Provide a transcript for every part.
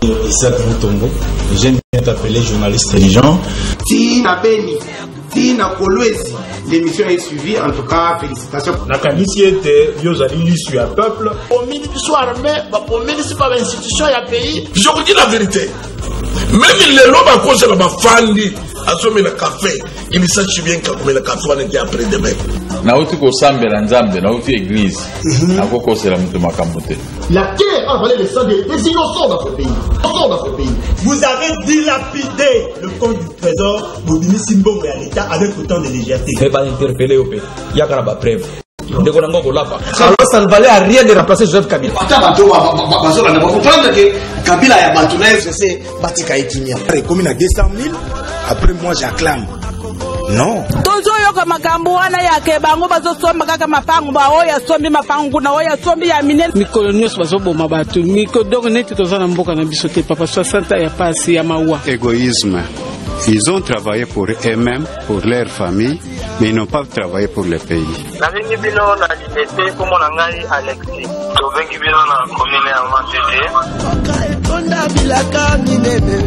Isaac Mutombo, j'aime bien t'appeler journaliste intelligent. Tina Beni, Tina Kolwezi, l'émission est suivie, en tout cas, félicitations. La qualité était, vous allez l'issue à peuple. Au ministre soit armé, au ministre pas l'institution et à pays. Je vous dis la vérité. Même les lobes à cause de la fandi, à ce moment café, il sache bien que le café on était après demain. Nauti ko sambe la nzambe, nauti église. Akoko c'est la mutuma kambote. La guerre a volé le sang des innocents dans ce pays. Vous avez dilapidé le compte du trésor Bobini Simbongo et à l'État avec autant de légèreté. Ne pas interpeller au pays. Il y a qu'à la preuve. Alors ça ne valait à rien de remplacer Joseph Kabila. Vous comprendre que Kabila a battu c'est Batika Etimia. Comme il a 200 000, après moi j'acclame. Non. Tozo yoka makambo wana yake bango bazosomba kaka mapango ba oya sombi mapango na oya sombi ya minene mikolo nyos bazoboma batu miko donc neti tozana mboka na biso te papa 60 ya pasi ya mawa. Égoïsme. Ils ont travaillé pour eux-mêmes, pour leur famille, mais ils n'ont pas travaillé pour le pays. Navengi bino na liberté comme on ngai Alexis. Tovengi bino na commune ya Matete. Konda bilaka ni nene.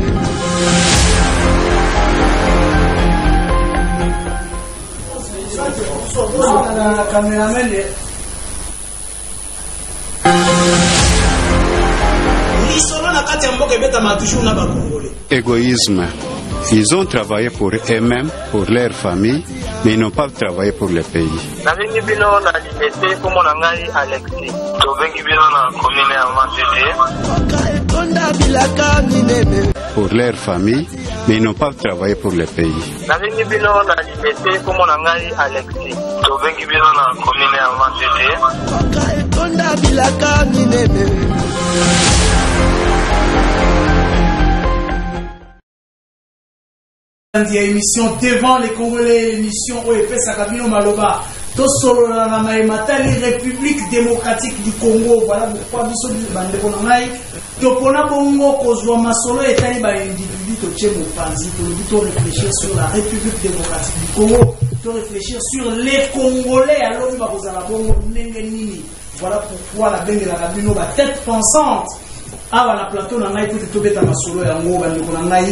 Égoïsme. Ils ont travaillé pour eux-mêmes, pour leur famille, mais ils n'ont pas travaillé pour le pays. Navengi bino na liberté comme on ngai Alexis. Tovengi bino na commune ya Matete. Konda bilaka ni nene. Pour leur famille, mais ils n'ont pas travaillé pour le pays. Navengi bino na liberté comme on ngai Alexis. Tovengi bino na commune ya Matete. Konda bilaka ni nene. Émission devant les Congolais, émission OEP Sakabino Maloba, Tosolo la Matali, République démocratique du Congo. Voilà pourquoi nous sommes bandés pour nous. Topona Bongo, Kozwa Masolo et Taïba individu, Tochemo Panzi, to réfléchir sur la République démocratique du Congo, to réfléchir sur les Congolais. Alors, nous allons Bongo Nengenini. Voilà pourquoi la Benge la Rabino, la tête pensante. Ah, la plateau, on a été tout à Masolo et Ango, on a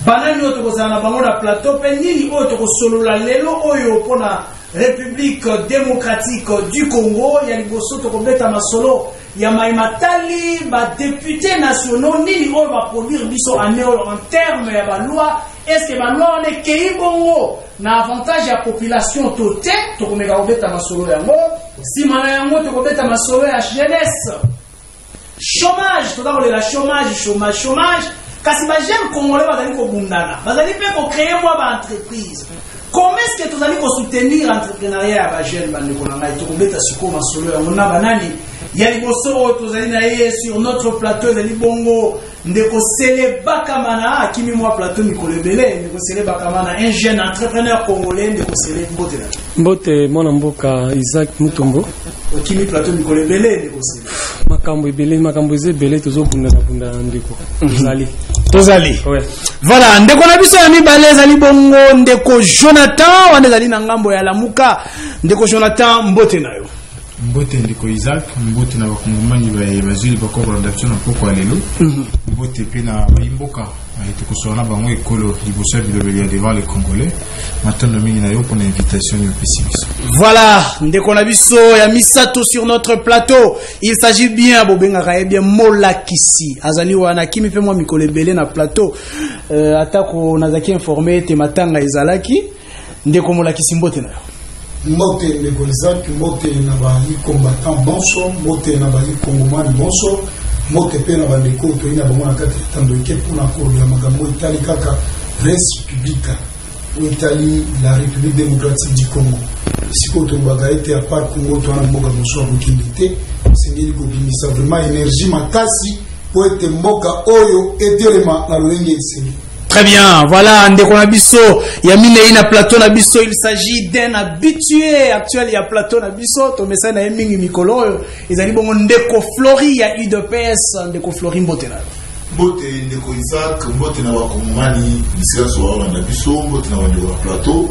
banani oyo tokozala na bango na plateau mpe nini oyo tokosolola lelo oyo mpona République démocratique du Congo ya liboso tokobeta masolo ya maimatali badéputé nationaux nini oyo baproduire biso ane oyo en terme ya baloi est-ce que baloi wana ekei bongo na avantage ya population to te tokomeka kobeta masolo yango nsima na yango tokobeta masolo ya jeunesse chômage toza kolela chômage kasi ba jeune congolais bazali ko bundana bazali pe ko créer moi ba entreprise comment est-ce que tozali ko soutenir l'entrepreneuriat ya ba jeune bande ko ngai to kobeta siko masolo ya mona banani ya liboso tozali na ye sur notre plateau zali bongo ndeko Sele Bakamana akimi moi plateau mikolebele ndeko Sele Bakamana un jeune entrepreneur congolais ndeko Sele Mbote mwana mboka Isaac Mutombo akimi plateau mikolebele ndeko Sele makambo ezebele tozobunda ndeko Tozali. Ouais. Voilà, ndeko na biso ya mibale ezali bongo ndeko Jonathan wana ezali na ngambo ya Lamuka ndeko Jonathan mbote nayo. Mbote ndeko Isaac mbote na bakongomani bazili bakoko redaction na poko alelo. Mbote pe na baimboka tukosona bango ekolo liboso ya bilobeli ya devant les Congolais. Maintenant mingi na yo pour l'invitation yo pessimis. Voilà, ndeko na biso ya misato sur notre plateau. Il s'agit bien bobenga ka bien Molakisi. Azali wana kimi pe moi mikolebele na plateau. Atako nazaki informé te matanga ezalaki ndeko Molakisi mbote nayo. Mbote ndeko Isaac mbote na ba combattant bonso mbote na ba kongomani bonso. Mote pe na bandeko to ina bamona kati tando ke pona ko ya magambo itali kaka res publica ou Italie la République démocratique du Congo siko to bagaete à part Congo to na mboka moso bukindite sengeli ko bimisa vraiment énergie makasi pour être mboka oyo etelema na lolenge isengi. Très bien, voilà, ndeko na biso, ya mine ina plateau na biso, il s'agit d'un habitué actuel ya plateau na biso, to mesa na mingi mikolo, ezali bongo ndeko Flori ya UDPS, ndeko Flori mbote na. Mbote ndeko Isaac, mbote na wakongomani, nisira soa na biso, mbote na wandeko na plateau,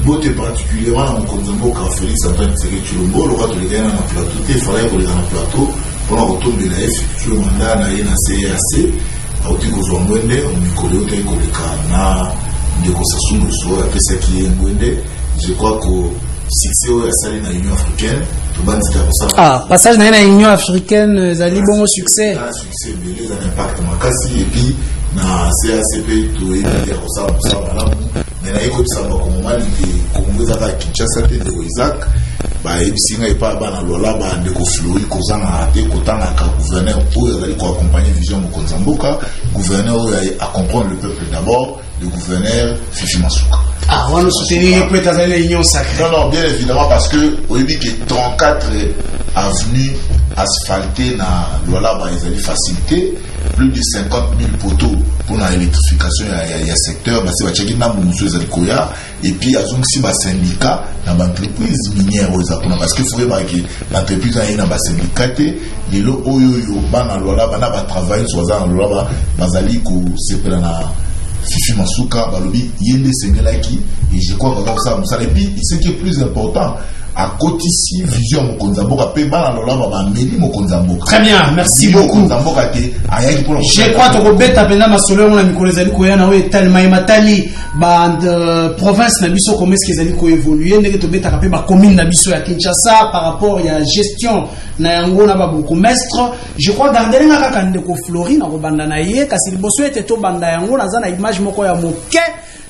mbote particulièrement na mkonza mboka Félix Antoine Tshisekedi Tshilombo, loka to legana na plateau, te fallait ko legana na plateau, mpona kotombela effectue mandat na ye na CRC auti kozwa ngwende omikolo oyo tai koleka na ndeko Sassou Nguesso apesaki ye ngwende. Je crois que succès oyo asali na Union africaine tobandika kosala passage na ye na Union africaine ezali bongo succès ebele eza na impact makasi epuis na CACP toyebi ya kosala mosala malamu me naye koyebisa bakongomani te kongo ezaka ya Kinshasa te ndeko Isaac bayebisi ngai epai bana lola bandeko Flori kozanga te kotangaka gouverneur oyo azali koaccompagne vision mokonzi ya mboka, gouverneur oyo acomprendre le peuple d'abord, le gouverneur Fifi Masuka. On nous soutenir peut-être dans l'union sacrée. Non, bien évidemment, parce que au début que 34 avenues asphaltées na Lola, ils avaient facilité plus de 50 000 poteaux pour l'électrification il y a secteur, c'est bachaki na munusu ezalikoya et puis azong si ba syndicat na entreprise minière au Japon parce que faut voir que l'entreprise a une ba syndicat et le oyo bana Lola bana ba travailler sur za Lola bazali ko sepela na Fifi Masuka balobi yende sengelaki et je crois que ça et puis ce qui est plus important à côté ici vision mokonzamboka pe bana lola ba meli mokonzamboka. Très bien, merci beaucoup. Je crois que Robeta pena masolo na mikolo ezali koya na we tellement matali ba province na biso comment est-ce qu'ils allaient ko évoluer ndenge to beta pe ba commune na biso ya Kinshasa par rapport ya gestion na yango na ba bourgmestre. Je crois garder nga kaka ndeko Flori na kobanda na ye kasi liboso ete to banda yango na za na image moko ya moke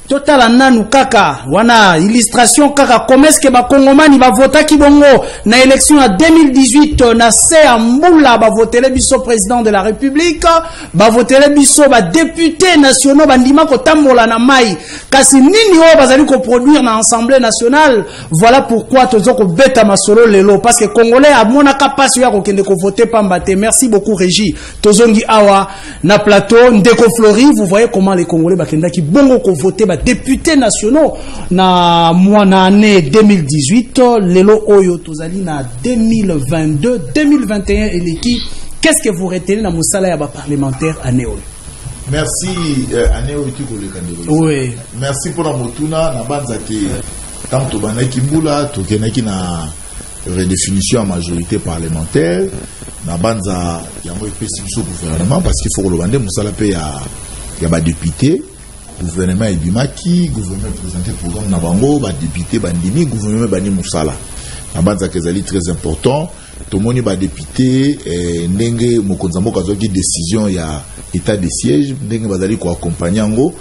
total nanu kaka wana illustration kaka comment est-ce que ba kongomani ba vota ki bongo na élection en 2018 na se ambula ba voter biso président de la République ba voter biso ba député nationaux ba ndima ko tambola na mai kasi nini o bazali ko produire na assemblée nationale. Voilà pourquoi tozo ko beta masolo lelo parce que congolais a mona capacité ya ko kende ko voter pambate. Merci beaucoup Régie tozongi awa na plateau ndeko Flori. Vous voyez comment les congolais ba kenda ki bongo ko voter députés nationaux na mois na année 2018 lelo oyo tozali na 2022 2021 eleki. Qu'est-ce que vous retenez na musala ya ba parlementaire année oyo? Merci année oyo tu koleka. Oui, merci pour la motuna na banza ke tanto banaki mbula to kenaki na redéfinition à majorité parlementaire na banza ya mo epesi biso gouvernement parce qu'il faut kolobande musala pe ya ba député gouvernement ebimaki gouvernement présenté programme na bango ba député bandimi gouvernement bani musala na banza kezali très important tomoni ba député ndenge mokonzi mboka zoki décision ya état de siège ndenge bazali ko accompagner ngo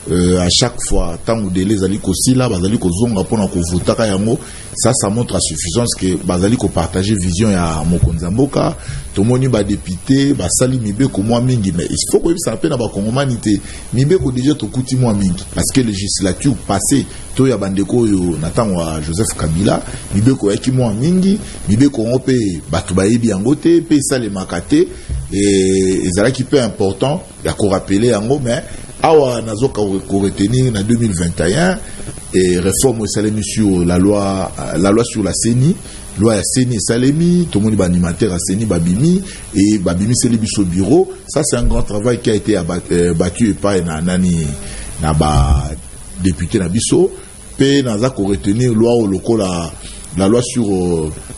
à chaque fois tant ou délai zali ko sila bazali ko zonga pona ko votaka yango ça montre à suffisance que bazali ko partager vision ya mokonzi mboka tomoni ba député ba sali mibeko mwa mingi mais il faut que ça appelle na ba kongomani te mibeko déjà to kuti mwa mingi parce que législature passée to ya bandeko yo natango wa Joseph Kabila mibeko yaki mwa mingi mibeko ngope batu bayebi yango te pe sale makate et ezalaki peu important ya ko rappeler yango mais awa nazoka ko retenir na 2021 et réforme salemi sur la loi sur la CENI loi ya CENI salemi tout le monde animateur à CENI babimi et babimi celebi sur bureau. Ça c'est un grand travail qui a été battu par na nani na ba député na biso pe naza ko retenir loi au local la loi sur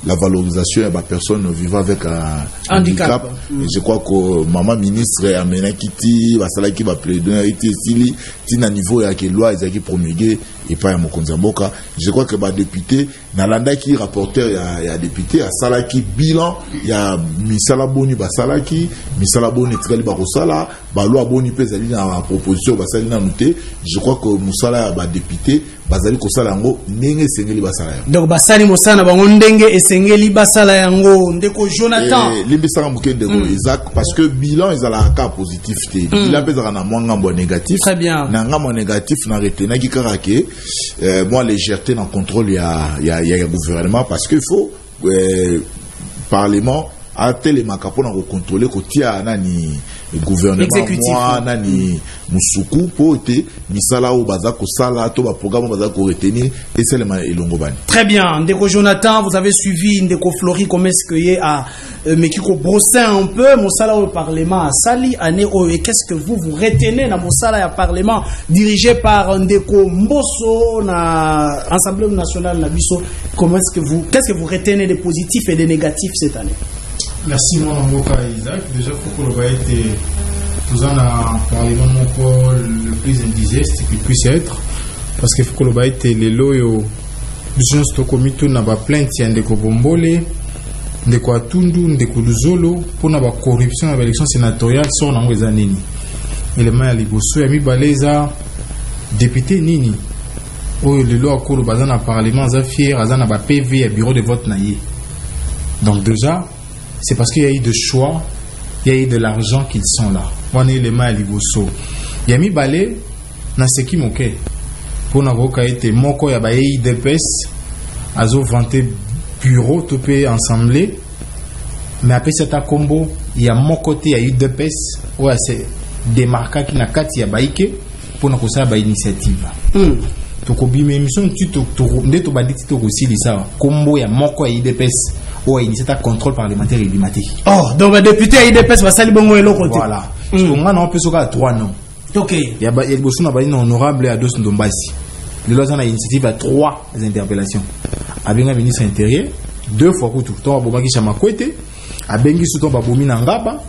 la valorisation des personnes vivant avec un handicap. Et je crois que maman ministre amena kiti basala ki ba plaidoyer sili tina niveau ya ke loi ezaki promulguer et pas ya mokonzi mboka. Je crois que ba député na landa ki rapporteur ya député a sala ki bilan ya misala boni basala ki misala boni tikali ba kosala ba loi boni pezali na proposition basali na noté. Je crois que musala ba député bazali kosala yango ndenge sengeli basala yango. Donc basali mosana bango ndenge esengeli basala yango ndeko Jonathan limbisaka mukende ko Isaac parce que bilan ezala ka positif te bilan pezaka na mwanga mbo négatif. Très bien na ngamo négatif na retenaki kaka ke moi légèreté dans contrôle ya gouvernement parce que faut parlement a télémaka pona ko contrôler ko tia nani gouvernement moi nani musuku pote misala o baza ko sala to ba programme baza ko retenir et seulement elongo bani. Très bien ndeko Jonathan, vous avez suivi ndeko Flori comment est-ce que y a mais qui ko brosser un peu mosala au parlement à sali année et qu'est-ce que vous retenez dans mosala ya parlement dirigé par ndeko Mbosso na Assemblée nationale na biso. Comment est-ce que vous qu'est-ce que vous retenez des positifs et des négatifs cette année? Merci mon avocat Isaac. Déjà faut que le bail était tout en a parlement mon le plus indigeste qu'il puisse être parce que faut que le bail était les loyaux bisons to commis tout na ba plainte ya ndeko Bombole ndeko Atundu ndeko Luzolo pour na ba corruption à l'élection sénatoriale sur na ngweza nini élément ya liboso ya mibaleza député nini oyo lelo akolo bazana parlement za fier azana ba PV ya bureau de vote na ye. Donc déjà c'est parce qu'il y a eu de choix, il y a eu de l'argent qu'ils sont là. On est les mains à Liboso. Il y a mis balai dans ce qui moquait. Pour n'avoir qu'à être moko ya ba IDPS, azo vanté bureau topé ensemble. Mais après cet combo, il y a mon côté à IDPS où c'est démarqué qui n'a qu'à y a baïké pour n'avoir ça ba initiative. Tokobi mais mission tu to ndeto ba dit to aussi ça combo ya moko ya IDPS. Oh, il y a un contrôle parlementaire illimité. Oh, donc le député a IDPS va salir bon l'autre côté. Voilà. Parce que moi, on peut se faire 3 noms. Ok. Il y a des personnes qui sont honorables à 2 Ndombasi. Les autres ont une initiative à 3 interpellations. Avec un ministre intérieur, 2 fois que tout. Ton Abomaki Chamakwete, Abengi Souton Babomi Nangaba,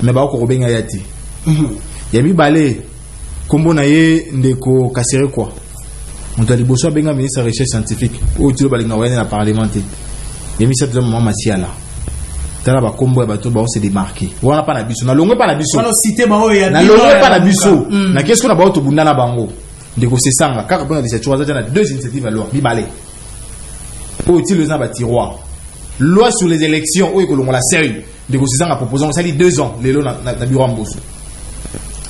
mais Bako Robenga Yati. Il y a mis balai, Kombo Naye Ndeko Kassere quoi. On t'a dit, Bosso Abenga ministre de recherche scientifique. Ou tu le balai Nawaine la parlementaire. Il y a mis cette maman Massia là. T'as là, combo et bateau, on s'est démarqué. On n'a pas la biso. On n'a longue pas la biso. On a cité Bao et on n'a longue pas la biso. Na qu'est-ce qu'on a bateau Bundana Bango? Négocier ça, car on a cette chose, on a 2 initiatives à loi. Bibalé. Pour utiliser un tiroir. Loi sur les élections, où est-ce qu'on la série? Négocier ça en proposant, ça dit 2 ans, les lois na bureau en bosso.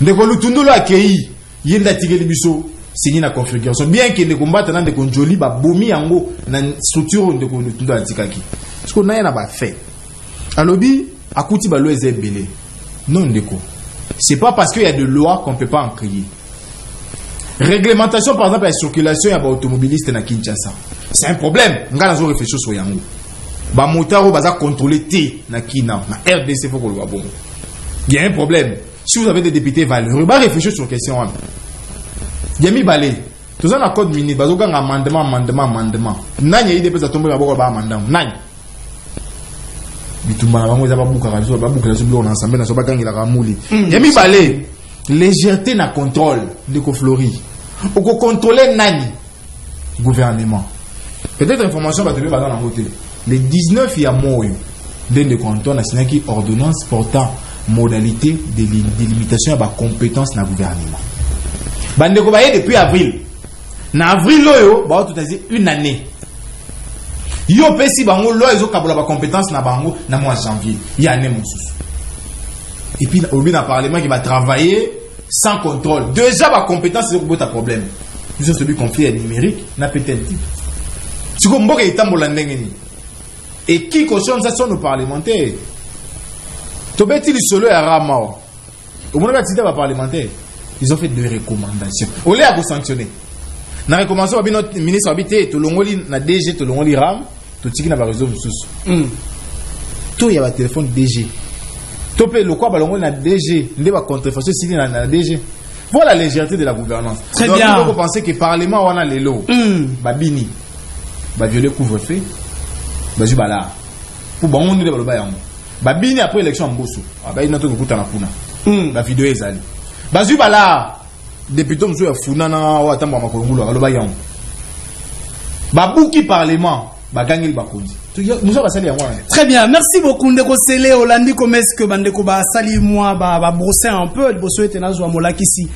Négocier tout le accueilli. Il y a une tiré les biso. Signer la configuration bien que les combats dans des conjolis ba bomi yango na structure de tout dans tikaki parce qu'on a pas fait alobi akuti ba loi ezebele non ndeko c'est pas parce qu'il y a de lois qu'on peut pas en crier réglementation par exemple la circulation ya ba automobiliste na Kinshasa c'est un problème ngala zo réfléchir sur yango ba motaro baza contrôler té na kina na RDC faut que le bon il y a un problème si vous avez des députés valeureux ba réfléchir sur question Yemi balé. Tout ça dans le code mini, bazoga amendement. Nani idée peut tomber la boca ba amendement. Nani. Bitumba la bango za babuka rabiso babuka la sublo ensemble na soba kangi la ramuli. Yemi balé. Légèreté na contrôle de ko flori. O ko contrôler nani gouvernement. Peut-être information va te dans la hôtel. Le 19 il y a moyo d'un de canton national qui ordonnance portant modalité de limitation à la compétence na gouvernement. Bandeko baye depuis avril. Na avril loyo ba tout à une année. Yo pesi bango lo ezo kabola ba compétence na bango na mois janvier. Il y a année mosusu. Et puis au bin parlement qui va travailler sans contrôle. Déjà ba compétence c'est un problème. Juste celui confié à numérique na peut-être. Si ko mboka itambola ndenge ni. Et qui cautionne ça sont nos parlementaires. Tobeti li solo ya Ramao. Au moment de la parlementaire. Ils ont fait 2 recommandations. Au lieu de vous sanctionner. Dans la recommandation, notre ministre habité, tout le monde na DG, tout le monde RAM, tout ce qui n'a pas réseau sous. Tout il y a un téléphone DG. Tout le quoi balongo na DG, ne va contrefaçon civil na DG. Voilà la légèreté de la gouvernance. Très donc, bien. Vous pensez que le Parlement on a les lots. Babini. Ba violer couvre-feu. Ba jubala. Pour bon on ne va pas yango. Babini après élection en Bosso. Ah ba inoto kuta na kuna. La vidéo est allée. Bazu bala député monsieur ya funana wa tamba makongulu aloba yango babuki parlement bagangeli bakonzi nous avons sali yango. Très bien, merci beaucoup ndeko Sele Olandi Komes que bandeko ba sali moi ba brosser un peu bosso etena zo molaki ici.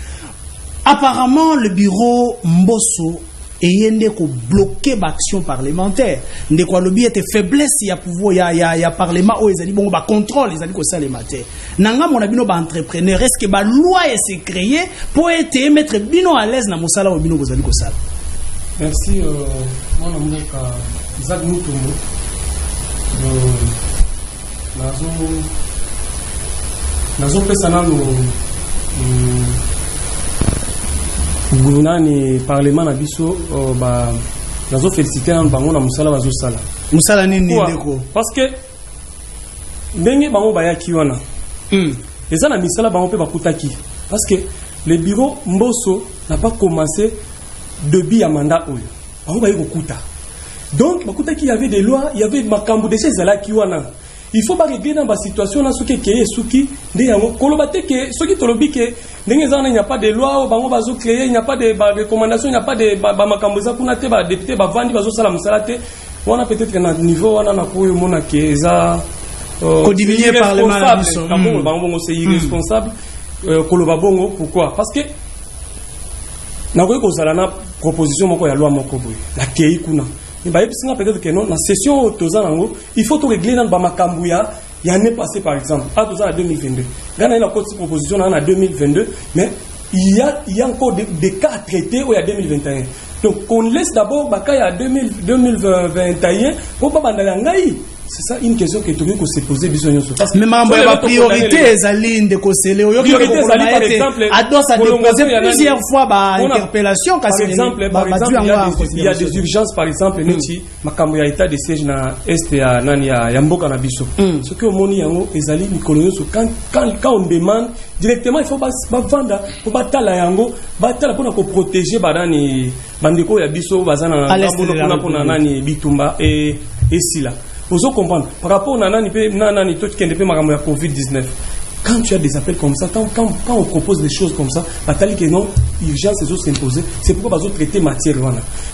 Apparemment le bureau Mbosso eyende ko bloquer l'action parlementaire ndeko alobi était faiblesse ya pouvoir ya parlement o ezali bon ba contrôle ezali ko sala matière nanga mona bino ba entrepreneur est-ce que ba loi est se créer pour être mettre bino à l'aise na mosala o bino bozali ko sala. Merci mona mboka Isaac Mutombo nazo pesa nalo nani parlement na biso ba nazo féliciter en bango na musala bazo sala musala nini ndeko parce que ndenge bango bayaki wana eza na misala bango pe bakutaki parce que le bureau Mbosso n'a pas commencé depuis ya mandat oyo bango bayi kokuta donc bakutaki il y avait des lois il y avait makambo de ces ala ki wana il faut pas régler dans la situation là ce qui est souki de yango kolobate que ce qui tolobi que ndenge zana il n'y a pas de loi bango bazo créer il n'y a pas de recommandation il n'y a pas de makambo za kuna te ba député ba vandi bazo sala musala te on a peut-être un niveau on a pour mona que ça co-diminué par les malades bango c'est irresponsable koloba bongo pourquoi parce que nakoki kozala na proposition moko ya loi moko boye la kei kuna peut-être que non, la session il faut tout régler dans le il y a année passée par exemple, à 2022. Il y a une proposition en 2022, mais il y a encore des cas à traiter où il y a 2021. Donc on laisse d'abord il y a 2021 pour pas bandalangai. C'est ça une question que tu veux se poser mais ma priorité est Aline de Kosele. Priorité par exemple, ça déposer plusieurs fois par interpellation par exemple il y a des urgences par exemple neti makambo ya état de siège na est ya nani ya mboka na biso. Ce que moni yango ezali mikolo so quand on demande directement il faut pas vendre pour batala yango batala pour protéger badani bandeko ya biso bazana na pour nani bitumba et sila. Vous comprenez par rapport à Nani tout qui est Covid-19. Quand tu as des appels comme ça, quand on propose des choses comme ça, que non, urgence est s'imposer, c'est pourquoi on traiter matière.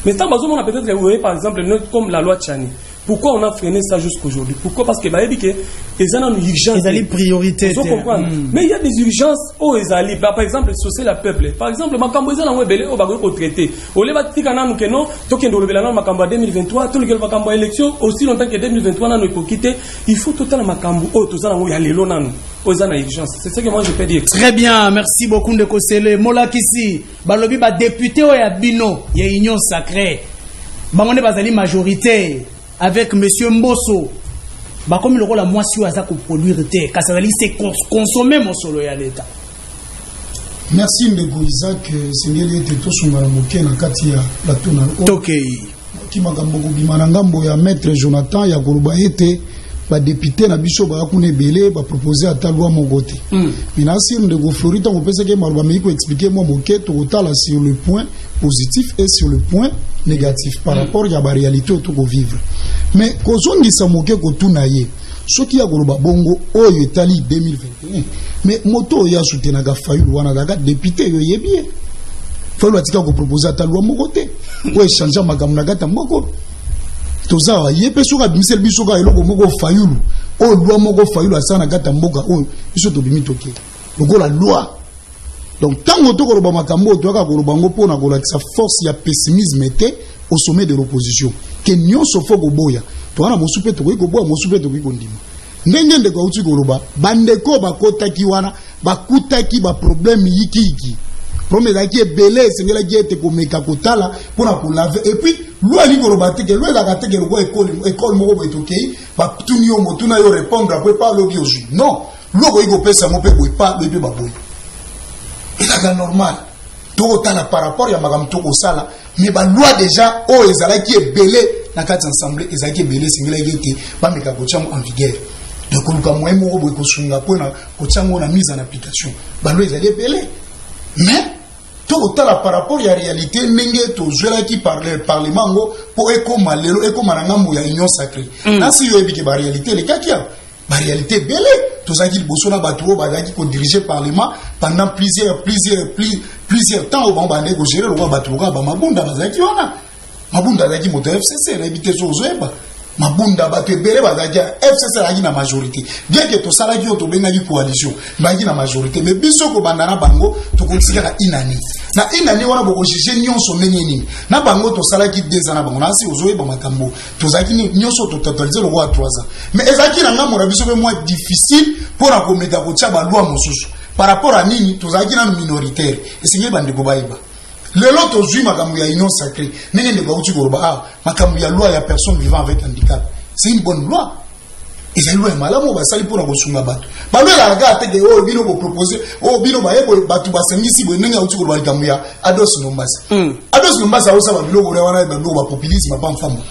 Mais tant on a peut-être évolué par exemple comme la loi Tchani. Pourquoi on a freiné ça jusqu'aujourd'hui? Pourquoi? Parce que les gens ont une urgence. Ils ont priorité. Mais il y a des urgences où ils allaient. Par exemple, c'est le peuple. Par exemple, Makambo ils ont belé au bago traité. Au lieu de dire que non, token de l'obélan Makambo 2023, tout le Makambo élection aussi longtemps que 2023 n'a pas quitté. Il faut total Makambo au tout ça où il y a les lonan aux en urgence. C'est ça que moi je peux dire. Très bien, merci beaucoup de Kosele. Mola Kisi, balobi ba député au Yabino, il y a union sacrée. Bangonde bazali majorité. Avec monsieur Mbosso, comme le rôle à moi si à produire car ça c'est consommer mon solo à l'état. Merci Ndego Isaac, Seigneur était tout sur ma moquette na katia la tona. OK. Qui m'a gambo bimanangambo ya maître Jonathan ya Goluba était ba député na biso ba kune belé ba proposer à ta loi Mogote. Minasi Ndego Florita on peut que malba me expliquer moi moquette total sur le point positif et sur le point négatif par rapport à la réalité autour de vivre. Mais quand on dit ça moqué ko tunaye, ce qui a Goluba bongo o yetali 2021. Mais moto ya soutena ga fayu wana daga député yo yebie. Faut le tika ko proposer à ta loi Mogote. Ou échanger magamna gata moko. Toza yepe soka bimisel bisoka eloko moko fayulu. O loi moko fayulu asana gata mboka o biso to bimitoke. Loko la loi. Donc, tant que tu as makambo, tu as sa force, il y a pessimisme était au sommet de l'opposition. Que nous sommes au boya. Tu as un souper, tu as un souper, tu as un ndima. N'engende kwa uti goloba, bandeko bakota kiwana, bakuta ki ba problème yiki. Problème là qui est belé, c'est là qui est komeka kotala pour laver. Et puis, loi li goloba te que loi la gate que le école moko ba etokei, ba tunyo motuna yo répondre après pas lobi aujourd'hui. Non, loi ko pesa mo pe pas le pe ba boy. C'est normal. Tout par rapport à Madame Toko Sala, mais la loi déjà, oh, ils qui est belé dans quatre assemblées, ils qui est belé, c'est qu'ils qui va mettre en vigueur. Donc, on a moins de pour mise en application. La loi, ils allaient belé. Mais, tout par rapport à la réalité, n'engage tout jouer qui parle le Parlement pour éco-malero, éco-manangambo, il y a union sacrée. Là, si vous avez la réalité, les cas qui a. La réalité belé. Tout ça qui bossona batouo badaki ko diriger le parlement pendant plusieurs temps au bamba négocier le roi batouga ba mabunda bazaki wana mabunda zaki moto FCC rébité so zoeba mabunda bato belé bazaki FCC la na majorité bien que to sala ki to benga ki coalition bangi na majorité mais biso ko bandana bango to ko tsika na inani wana boko juger nyonso nini na bango to sala ki 2 ans na bango na si ozoeba makambo to zaki nyonso to totaliser le roi 3 ans mais ezaki na ngamora biso be moins difficile pour la commettre la loi mosusu par rapport à nini tozaki na minoritaire et c'est bande ko baiba le lot aujourd'hui makambo ya union sacrée nene de bauti ko ba makambo ya loi ya personne vivant avec handicap c'est une bonne loi et la loi malamu ba sali pour na ko sunga bato ba loi la ga te de o bino ko proposer o bino ba yebo bato ba sengisi bo nene uti ko ba makambo ya ados nombasa o sa ba bilo ko wana ba lo ba populisme ba mfambo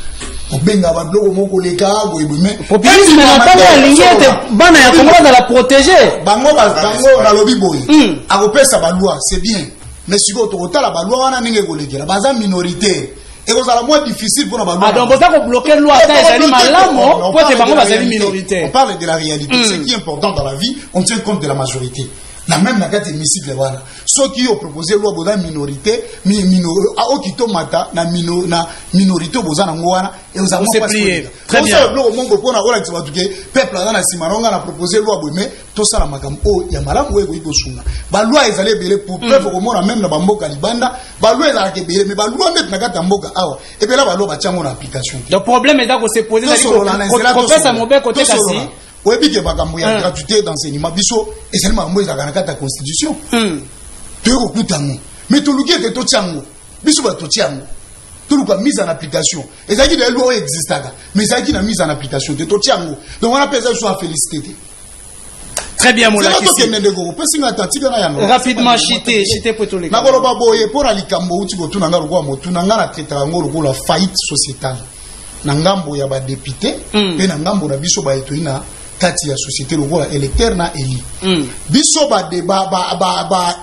obenga ba lo moko le kago mais populisme na pas aligné bana ya Congo de la protéger bango na lobi boy akopesa ba loi c'est bien mais si go to la ba loi wana ninge ko lekela baza minoritaire et vous allez moins difficile pour nous. Ah donc vous avez bloqué loi minorité. On parle de la réalité. Ce qui est important dans la vie, on tient compte de la majorité. La même nagate hémicycle voilà. Ceux qui ont proposé loi boza minorité, a okito mata na minorité boza na ngwana et vous avons pas plié. Très bien. Le bloc mongo pona ola tiba tuke peuple na simaronga na proposé loi boime to sala makam o ya malamu wego iko sunga. Ba loi ezale belé pour peuple au monde même na bamboka libanda, ba loi ezala ke belé mais ba loi met nagata mboka awa. Et bien là ba loi ba tiango na application. Le problème est que se poser la professe à mon bec côté kasi. Oui, puis que bakambo ya gratuité d'enseignement biso et seulement moi za kana ta constitution. Tu okutango. Mais tout luki que to tiango. Biso ba to tiango. Tout luka mise en application. Et ça qui de loi existaga. Mais ça qui na mise en application de to tiango. Donc on appelle ça soit félicité. Très bien mon laki. Rapidement chité pour tous les. Na koloba boye pour alikambo uti ko tunanga roko motu nanga na traiter ngoro la faillite sociétale. Na ngambo ya ba député pe na ngambo na biso ba etoina kati ya société lokola électeur na eli biso ba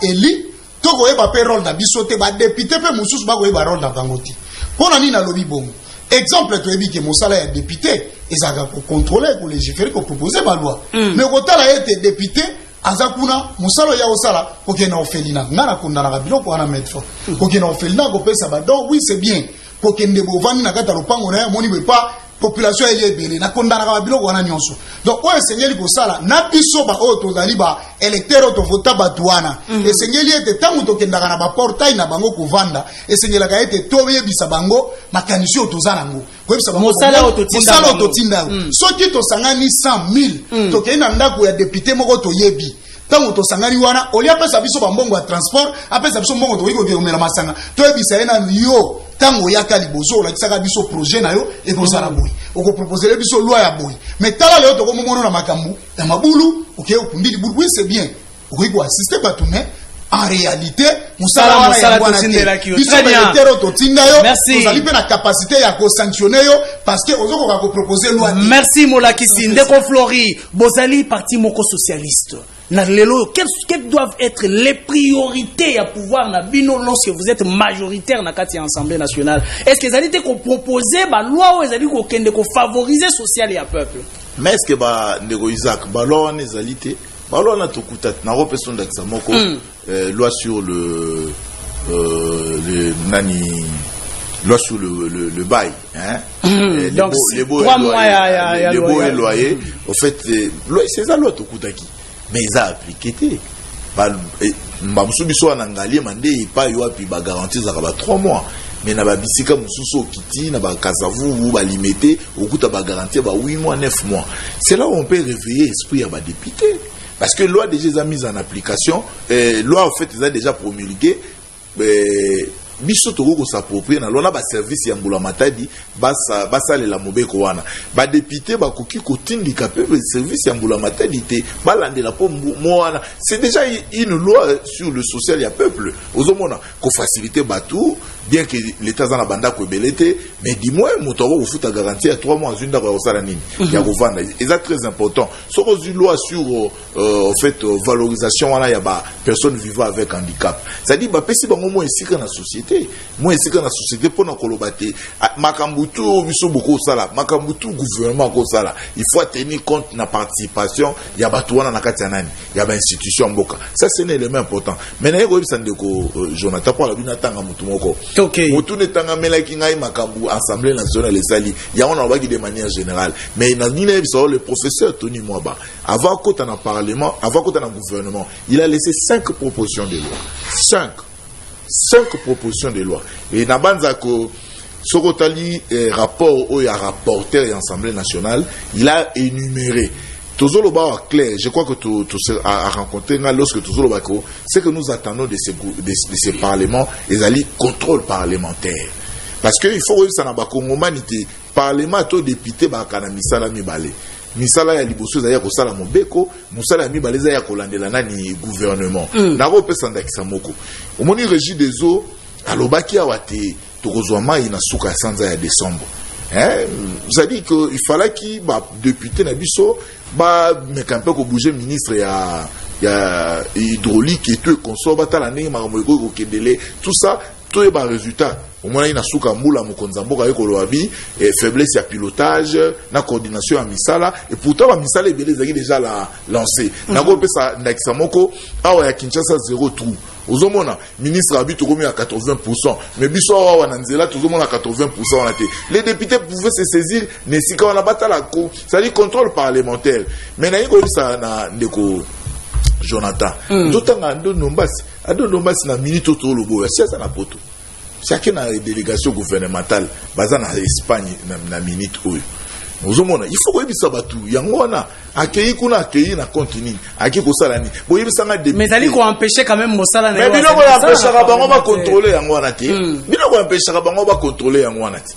eli to ko eba pe rôle na biso te ba député pe mususu ba ko eba rôle na bangoti pona ni na lobi bongo exemple to ebi ke mosala ya député ezaka ko contrôler ko légiférer ko proposer ba loi mais ko tala ete député azakuna musalo ya osala ko ke na ofelina ngana kondana ka biloko ana mettre ko ke na ofelina ko pesa ba donc oui c'est bien ko ke ndebo vani na kata lopango na moni be pas population est belé na kondana ka biloko wana nyonso donc o esengeli ko sala na biso ba o tozali ba électeur to vota batuana esengeli ete tangu to kendaka na ba portail na bango ko vanda esengela ka ete to yebisa bango makanisi o tozana ngo ko yebisa bango musala o to tinda soki to sangani 100,000 to kena ndako ya député moko to yebi tango to sangani wana oli apesa biso ba mbongo ya transport apesa biso mbongo to yiko ke omela masanga to yebisa ena yo tango yaka libozo la kisaka biso projet na yo et ko sala boy oko proposer biso loi ya boy mais tala leo to ko momono na makambu ya mabulu ok okundi libulu oui c'est bien oko assister pas tout mais en réalité musala wana ya wana très bien to tinda yo vous allez na capacité ya ko sanctionner yo parce que ozoko ka ko proposer loi merci Molakisi ndeko Flori bozali parti moko socialiste. Quelles doivent être les priorités à pouvoir na bino lorsque vous êtes majoritaire na kati Assemblée nationale? Est-ce que ça dit qu'on proposer ba loi ou ezali ko kende ko favoriser social et à peuple? Mais est-ce que ba nego Isaac ba loi on ezalité ba loi na tokuta na repeson d'examoko loi sur le nani loi sur le bail hein donc les beaux et loyer au fait c'est ça loi tokutaki mais ils a appliqué Mamsubiso anangalie mande pas yo api ba garantie za ba 3 mois mais na ba bisika mususu kiti na ba kasavu ou ba limité okuta ba garantie ba 8 mois 9 mois c'est là où on peut réveiller esprit à ba député parce que loi déjà mise en application loi en fait ils a déjà promulgué biso toko ko s'approprier na lona ba service ya mbula matadi basa le la mobeko wana ba député ba koki kotindi kapé service ya mbula matadi te balande la po moana c'est déjà une loi sur le social ya peuple ozomona ko faciliter batou bien que l'état za na banda ko belete mais dis-moi moto ko futa garantie à 3 mois zunda ko sala nini ya ko vanda et c'est très important so ko une loi sur en fait valorisation wana ya ba personnes vivant avec handicap ça dit ba pesi bango mo esika na société moi ici dans la société pour nous collaborer makambutu biso boko sala makambutu gouvernement ko sala il faut tenir compte na participation ya batuana na kati ya nani ya ba institution mboka ça c'est un élément important mais na yeko bisande ko Jonathan pour la bina tanga mutu moko mutu ne tanga melaki ngai makambu assemblée nationale esali ya on va de manière générale mais na nina biso le professeur Tony Mwaba avant qu'on dans parlement avant qu'on dans gouvernement il a laissé 5 propositions de loi 5 propositions de loi. Et Nabanzako, Sokotali, rapport au rapporteur et Assemblée nationale, il a énuméré. Tozoloba clair, je crois que tu as rencontré lorsque Tozoloba, c'est que nous attendons de ces parlements, les alliés contrôle parlementaire. Parce qu'il faut que ça n'a pas humanité. Parlement, tout député, bakana misala mibale. Misala ya liboso za ya ko sala mobeko musala ya mibale za ya ko landela nani gouvernement na ko pesa ndakisa moko omoni régie des eaux alobaki awate tokozwa mai na suka sanza ya décembre ça dit que il fallait qu'il ba député na biso ba mekampe ko bouger ministre ya hydraulique et tout consort batala ndenge makambo ko kendele tout ça to ba résultat au moins ina suka mbula mokonza mboka yekolo abi et faiblesse ya pilotage na coordination ya misala et pourtant ba misala ebele zaki déjà la lancé nako pesa ndakisa moko awa ya Kinshasa 0 trou ozomona ministre abi tokomi à 80% mais biso awa na nzela tozomona 80% on a été les députés pouvaient se saisir ne sika on a batala ko ça dit contrôle parlementaire mais na yiko ça na ndeko Jonathan ndotanga ndombasi na minute to lobo ya siasa na poto chacun a une délégation gouvernementale basée en Espagne na minute oyo ozomona il faut koyebisa batu yango wana accueillir kuna accueillir na continue aki kosala ni boyebisa nga de mais ali ko empêcher quand même mosala na mais bino ko empêcher bango ba contrôler yango wana te bino ko empêcher bango ba contrôler yango wana te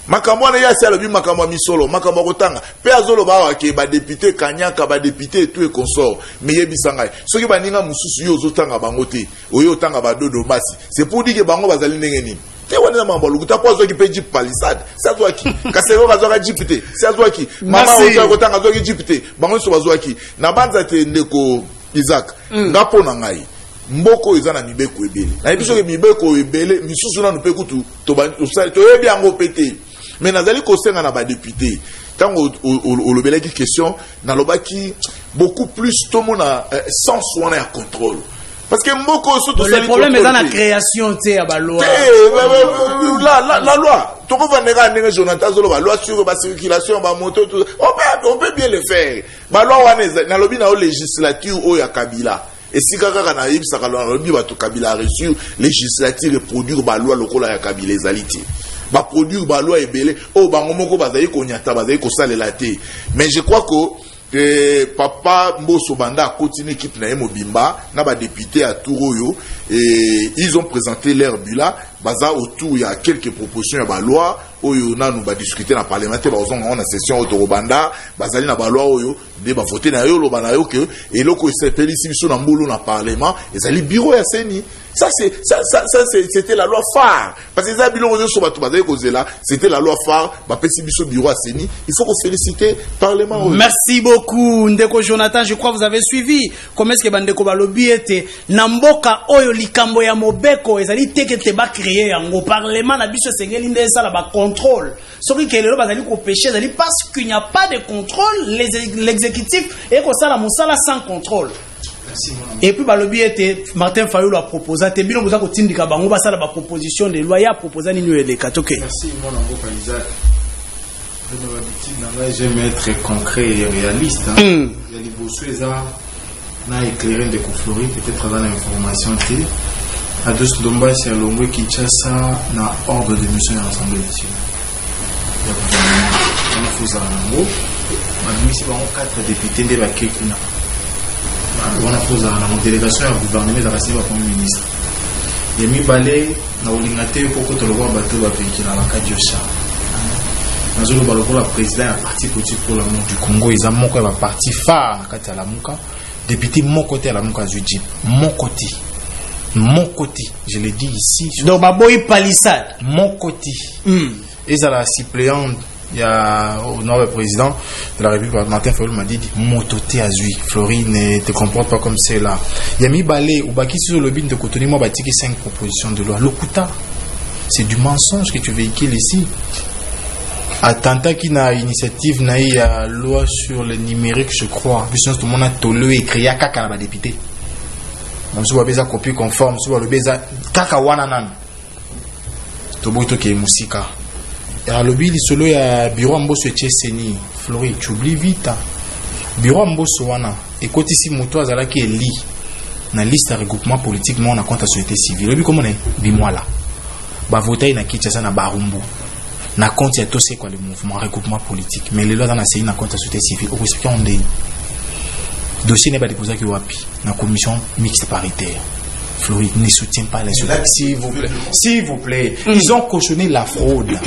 makambo wana ya sala bi makambo misolo makambo kotanga pe azolo ba ke ba député kanyaka ba député tout et consort mais yebisa ngai soki baninga mususu yo zotanga bango te oyo tanga ba dodo basi c'est pour dire que bango bazali ndenge nini te wana mambo lukuta po zoki pe Jeep Palisade ça zoaki kasero bazoka Jeep te ça zoaki mama ozo kotanga zoki Jeep te bango so bazoaki na banza te ndeko Isaac ngapo na ngai mboko eza na mibeko ebele na biso ke mibeko ebele misusu na pe kutu to ba to yebi yango pété mais nazali kosenga na ba député tant au lobelaki question na lobaki beaucoup plus tout monde sans soin et contrôle parce que mboko surtout le problème est dans la création te ba loi la loi to ko vanega ndenge Jonathan zolo ba loi sur ba circulation ba moto on peut bien le faire ba loi wana na lobi na législature o ya Kabila et si kaka na yibisa ka lobi ba to Kabila reçu législature et produire ba loi lokola ya Kabila ezaliti ba produire ba loi ebele o bango moko bazali ko nyata bazali ko salela te mais je crois que papa Mbosso Banda a continué équipe na Mobimba na ba député à Touroyo et ils ont présenté leur bilan baza autour il y a quelques propositions ba loi oyo na nous ba discuter na parlementaire ba ozonga na session autour Banda bazali na ba loi oyo de ba voter na yo lo bana yo que et loko s'appelle ici biso na mbulu na parlement ezali bureau ya seni ça c'était la loi phare parce que ça biloko zo so ba to bazali kozela c'était la loi phare ba pesi biso bureau ya seni il faut qu'on féliciter parlement oyo. Merci beaucoup Ndeko Jonathan, je crois que vous avez suivi comment est-ce que bandeko balobi ete na mboka oyo likambo ya mobeko ezali tekete ba créer yango parlement na biso sengeli nde ça la ba contrôle soki kelelo bazali ko pécher ezali parce qu'il n'y a pas de contrôle l'exécutif et ko sala mosala sans contrôle. Et puis balobi ete Martin Fayulu a proposé te bino boza ko tindika bango ba sala ba proposition de loi ya proposé ni le katoke. Merci mon avocat Isaac. J'aime être concret et réaliste. Il y a des bosses na éclairé de conflori peut-être dans l'information t à deux domba c'est Longwe Kinshasa na ordre de mission à l'Assemblée nationale. On a fait ça en gros. On a mis quatre députés de la Kekina. On a fait ça en délégation à gouvernement de la Premier ministre. Il y a mis balai na olingate pour que le roi bateau va venir dans la Kadiocha. Dans le président du parti politique pour l'amour du Congo, ils ont montré un parti phare à la Mouka. Député mon côté à la Mouka Zujib. Mon côté, je l'ai dit ici. Donc, Baboy Palissade. Mon côté. Et ça la suppléante, il y a au nord le président de la République, Martin Fayulu m'a dit mototé à Zui. Florine ne te comporte pas comme c'est là. Il y a mis balai ou baki sur le bin de Cotonou, moi bâti 5 propositions de loi. Lokuta, c'est du mensonge que tu véhicules ici. Attentat qui n'a initiative n'a eu la loi sur le numérique, je crois. Puis tout le monde a tolé et créé kaka la député. Même si vous avez une copie conforme, si vous avez une kaka wananan. Tobo ito ke musika. Et à l'objet du solo, il y a bureau Mbosso et Seni. Flori, tu oublies vite. Bureau Mbosso wana. Et quand ici, moto azala qui est li. Na liste de regroupement politique, moi on a compte à société civile. Et puis comment on est? Dis-moi là. Ba voter na Kinshasa na Barumbu. Na compte ya tout c'est quoi le mouvement regroupement politique mais les lois dans la CI na compte société civile au respect on dit dossier n'est pas déposé qui wapi na commission mixte paritaire Floride ne soutient pas les choses s'il vous plaît ils ont cautionné la fraude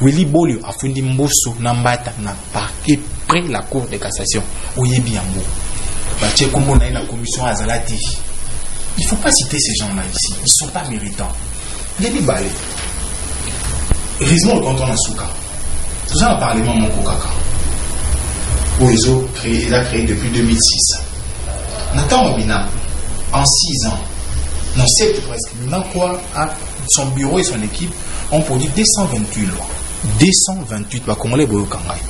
Willy Bolio a fondé Mbosso Nambata na parquet près la cour de cassation oyebi yango batie kombo na commission azalati il faut pas citer ces gens là ici ils sont pas méritants Debi Balé. Heureusement, quand on a Souka, tout ça, le Parlement mon Kaka. Oezo il a créé depuis 2006. Nathan Obina, en 6 ans, Non, c'est presque. Maintenant, quoi, son bureau et son équipe ont produit 228 lois. 228 Congolais Boyo Kangai.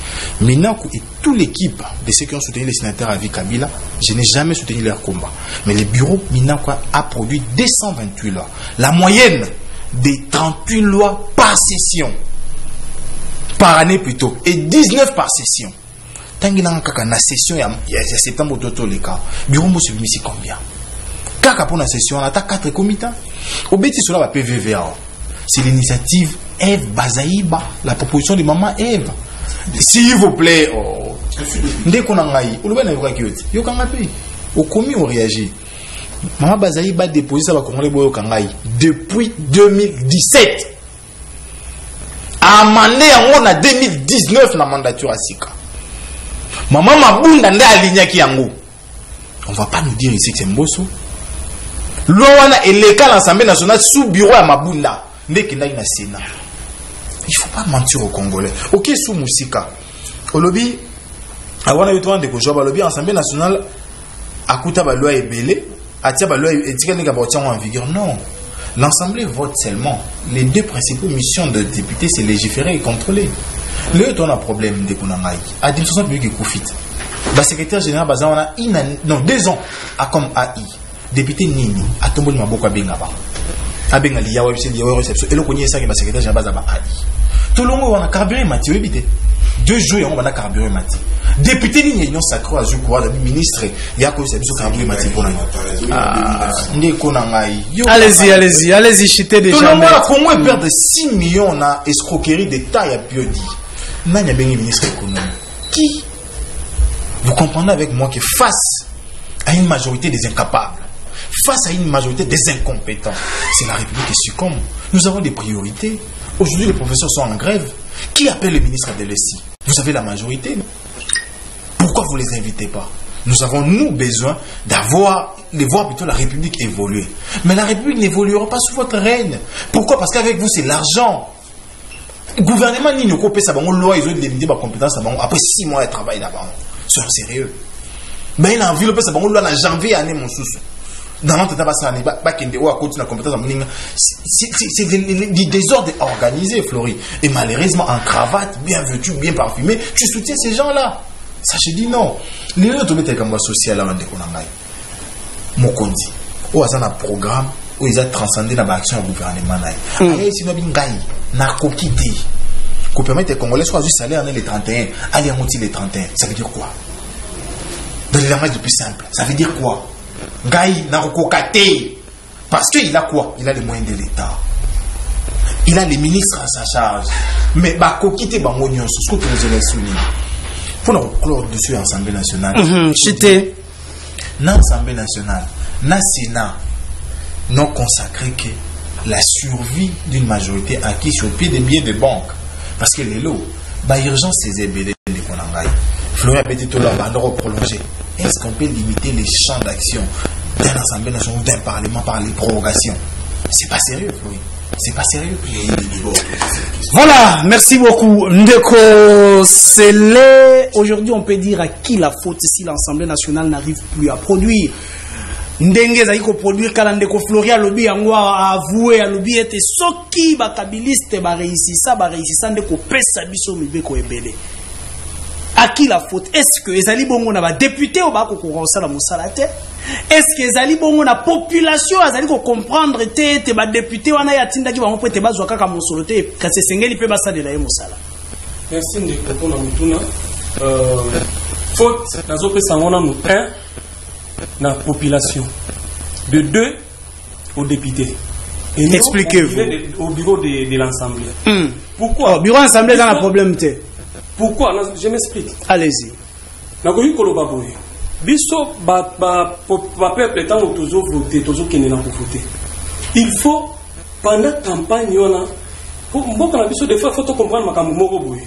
Maintenant, et toute l'équipe de ceux qui ont soutenu les sénateurs avec Kabila, je n'ai jamais soutenu leur combat. Mais le bureau Minakwa a produit 228 lois. La moyenne des 38 lois par session. Par année plutôt. Et 19 par session. Tant qu'il y a une session, il y a septembre d'autres les cas. Bureau Moussou Missi combien? Kaka pour la session, on a 4 comités. Au bêtis sur la PVVA. C'est l'initiative Eve Bazaïba, la proposition de maman Eve. S'il vous plaît, dès qu'on a eu, on va au commis on réagit. Maman Bazaïba a déposé ça depuis 2017. Amandé on a 2019 la mandature à Sika. Maman Mabunda nda aligné qui yango. On va pas nous dire ici que c'est Mbosso. L'Owana et l'école l'Assemblée nationale sous bureau à Mabunda. Il ne faut pas mentir aux Congolais. Ok, sous Moussika. Au lobby, avant de voir des cojots, au lobby, l'Assemblée nationale, à Kouta, la loi est belée, à Tia, la loi est en vigueur. Non. L'Assemblée vote seulement. Les deux principales missions de députés, c'est légiférer et contrôler. Là, on a un problème de Konangaï. À 10% public et Koufit. Le secrétaire général, on a 2 ans à comme AI. Député Nini, à tomber de ma boca bengaba. Abenga liya website liya réception et le connaît ça qui va secrétaire général bazaba ali tout le monde on a carburé mati obité 2 jours on a carburé mati député ni union sacré à quoi le ministre ya ko ça biso carburé mati pour ndi kona ngai allez-y chité déjà tout le monde a Congo perdre 6 millions na escroquerie d'état ya biodi nanya bengi ministre économique qui vous comprenez avec moi que face à une majorité des incapables, face à une majorité des incompétents, c'est la République qui succombe. Nous avons des priorités. Aujourd'hui, les professeurs sont en grève. Qui appelle le ministre de l'ESI? Vous avez la majorité. Pourquoi vous ne les invitez pas? Nous avons, nous, besoin de voir plutôt la République évoluer. Mais la République n'évoluera pas sous votre règne. Pourquoi? Parce qu'avec vous, c'est l'argent. Le gouvernement n'y pas ça, loi, ils ont limité ma compétence après 6 mois de travail là-bas. C'est sérieux. Mais il a envie de faire ça, on l'a janvier année mon sous. Dans notre temps, c'est des désordres organisés, Flori. Et malheureusement, en cravate, bien vêtu, bien parfumé, tu soutiens ces gens-là. Ça, je dis non. Les autres métiers comme social, là, on est Mokondi. Ou à un programme où ils ont transcendé la action au gouvernement. Allez, si nous avons une narco-quitté. Qu'on permette aux Congolais soit juste aller en les 31, aller en les 31. Ça veut dire quoi? Dans les langages les plus simples, ça veut dire quoi? Gaï n'a recocaté. Parce qu'il a quoi? Il a les moyens de l'État. Il a les ministres à sa charge. Mais bah coquité bah monion ce que nous allons souligner. Pour nous clore dessus l'Assemblée nationale. Chité. Dans l'Assemblée nationale, dans le Sénat, non consacré que la survie d'une majorité acquise sur le pied des billets de banque. Parce que les lots, bah urgence c'est EBD de Konangaï. Florian Petit Tola va prolonger. Est-ce qu'on peut limiter les champs d'action d'un Assemblée nationale ou d'un Parlement par les prorogations? C'est pas sérieux, Florian. C'est pas sérieux. Voilà, merci beaucoup. Ndeko Sélé, aujourd'hui on peut dire à qui la faute si l'Assemblée nationale n'arrive plus à produire. Ndenge za iko produire kala Ndeko Florian lobi yango a avoué a lobi ete soki ba kabiliste ba réussissa ndeko pesa biso mibeko ebele. À qui la faute? Est-ce que ezali bongo na ba député ou ba ko konsa la mosala te? Est-ce que ezali bongo na population azali ko comprendre te ba député wana ya tinda ki ba mpo te bazwa kaka mosolo te kasi sengeli pe basa de la mosala? Merci Ndeko pona mutuna. Faute nazo pesa ngona mu 1 na population, de 2 aux députés. Et expliquez-vous au bureau de l'Assemblée. Pourquoi? Au bureau de l'Assemblée dans la problème te. Pourquoi? Je m'explique. Allez-y. Nakoyi koloba boye. Biso ba peuple étant toujours voté, toujours kene na voter. Il faut pendant campagne yona pour mboka na biso des fois faut comprendre makambo moko boye.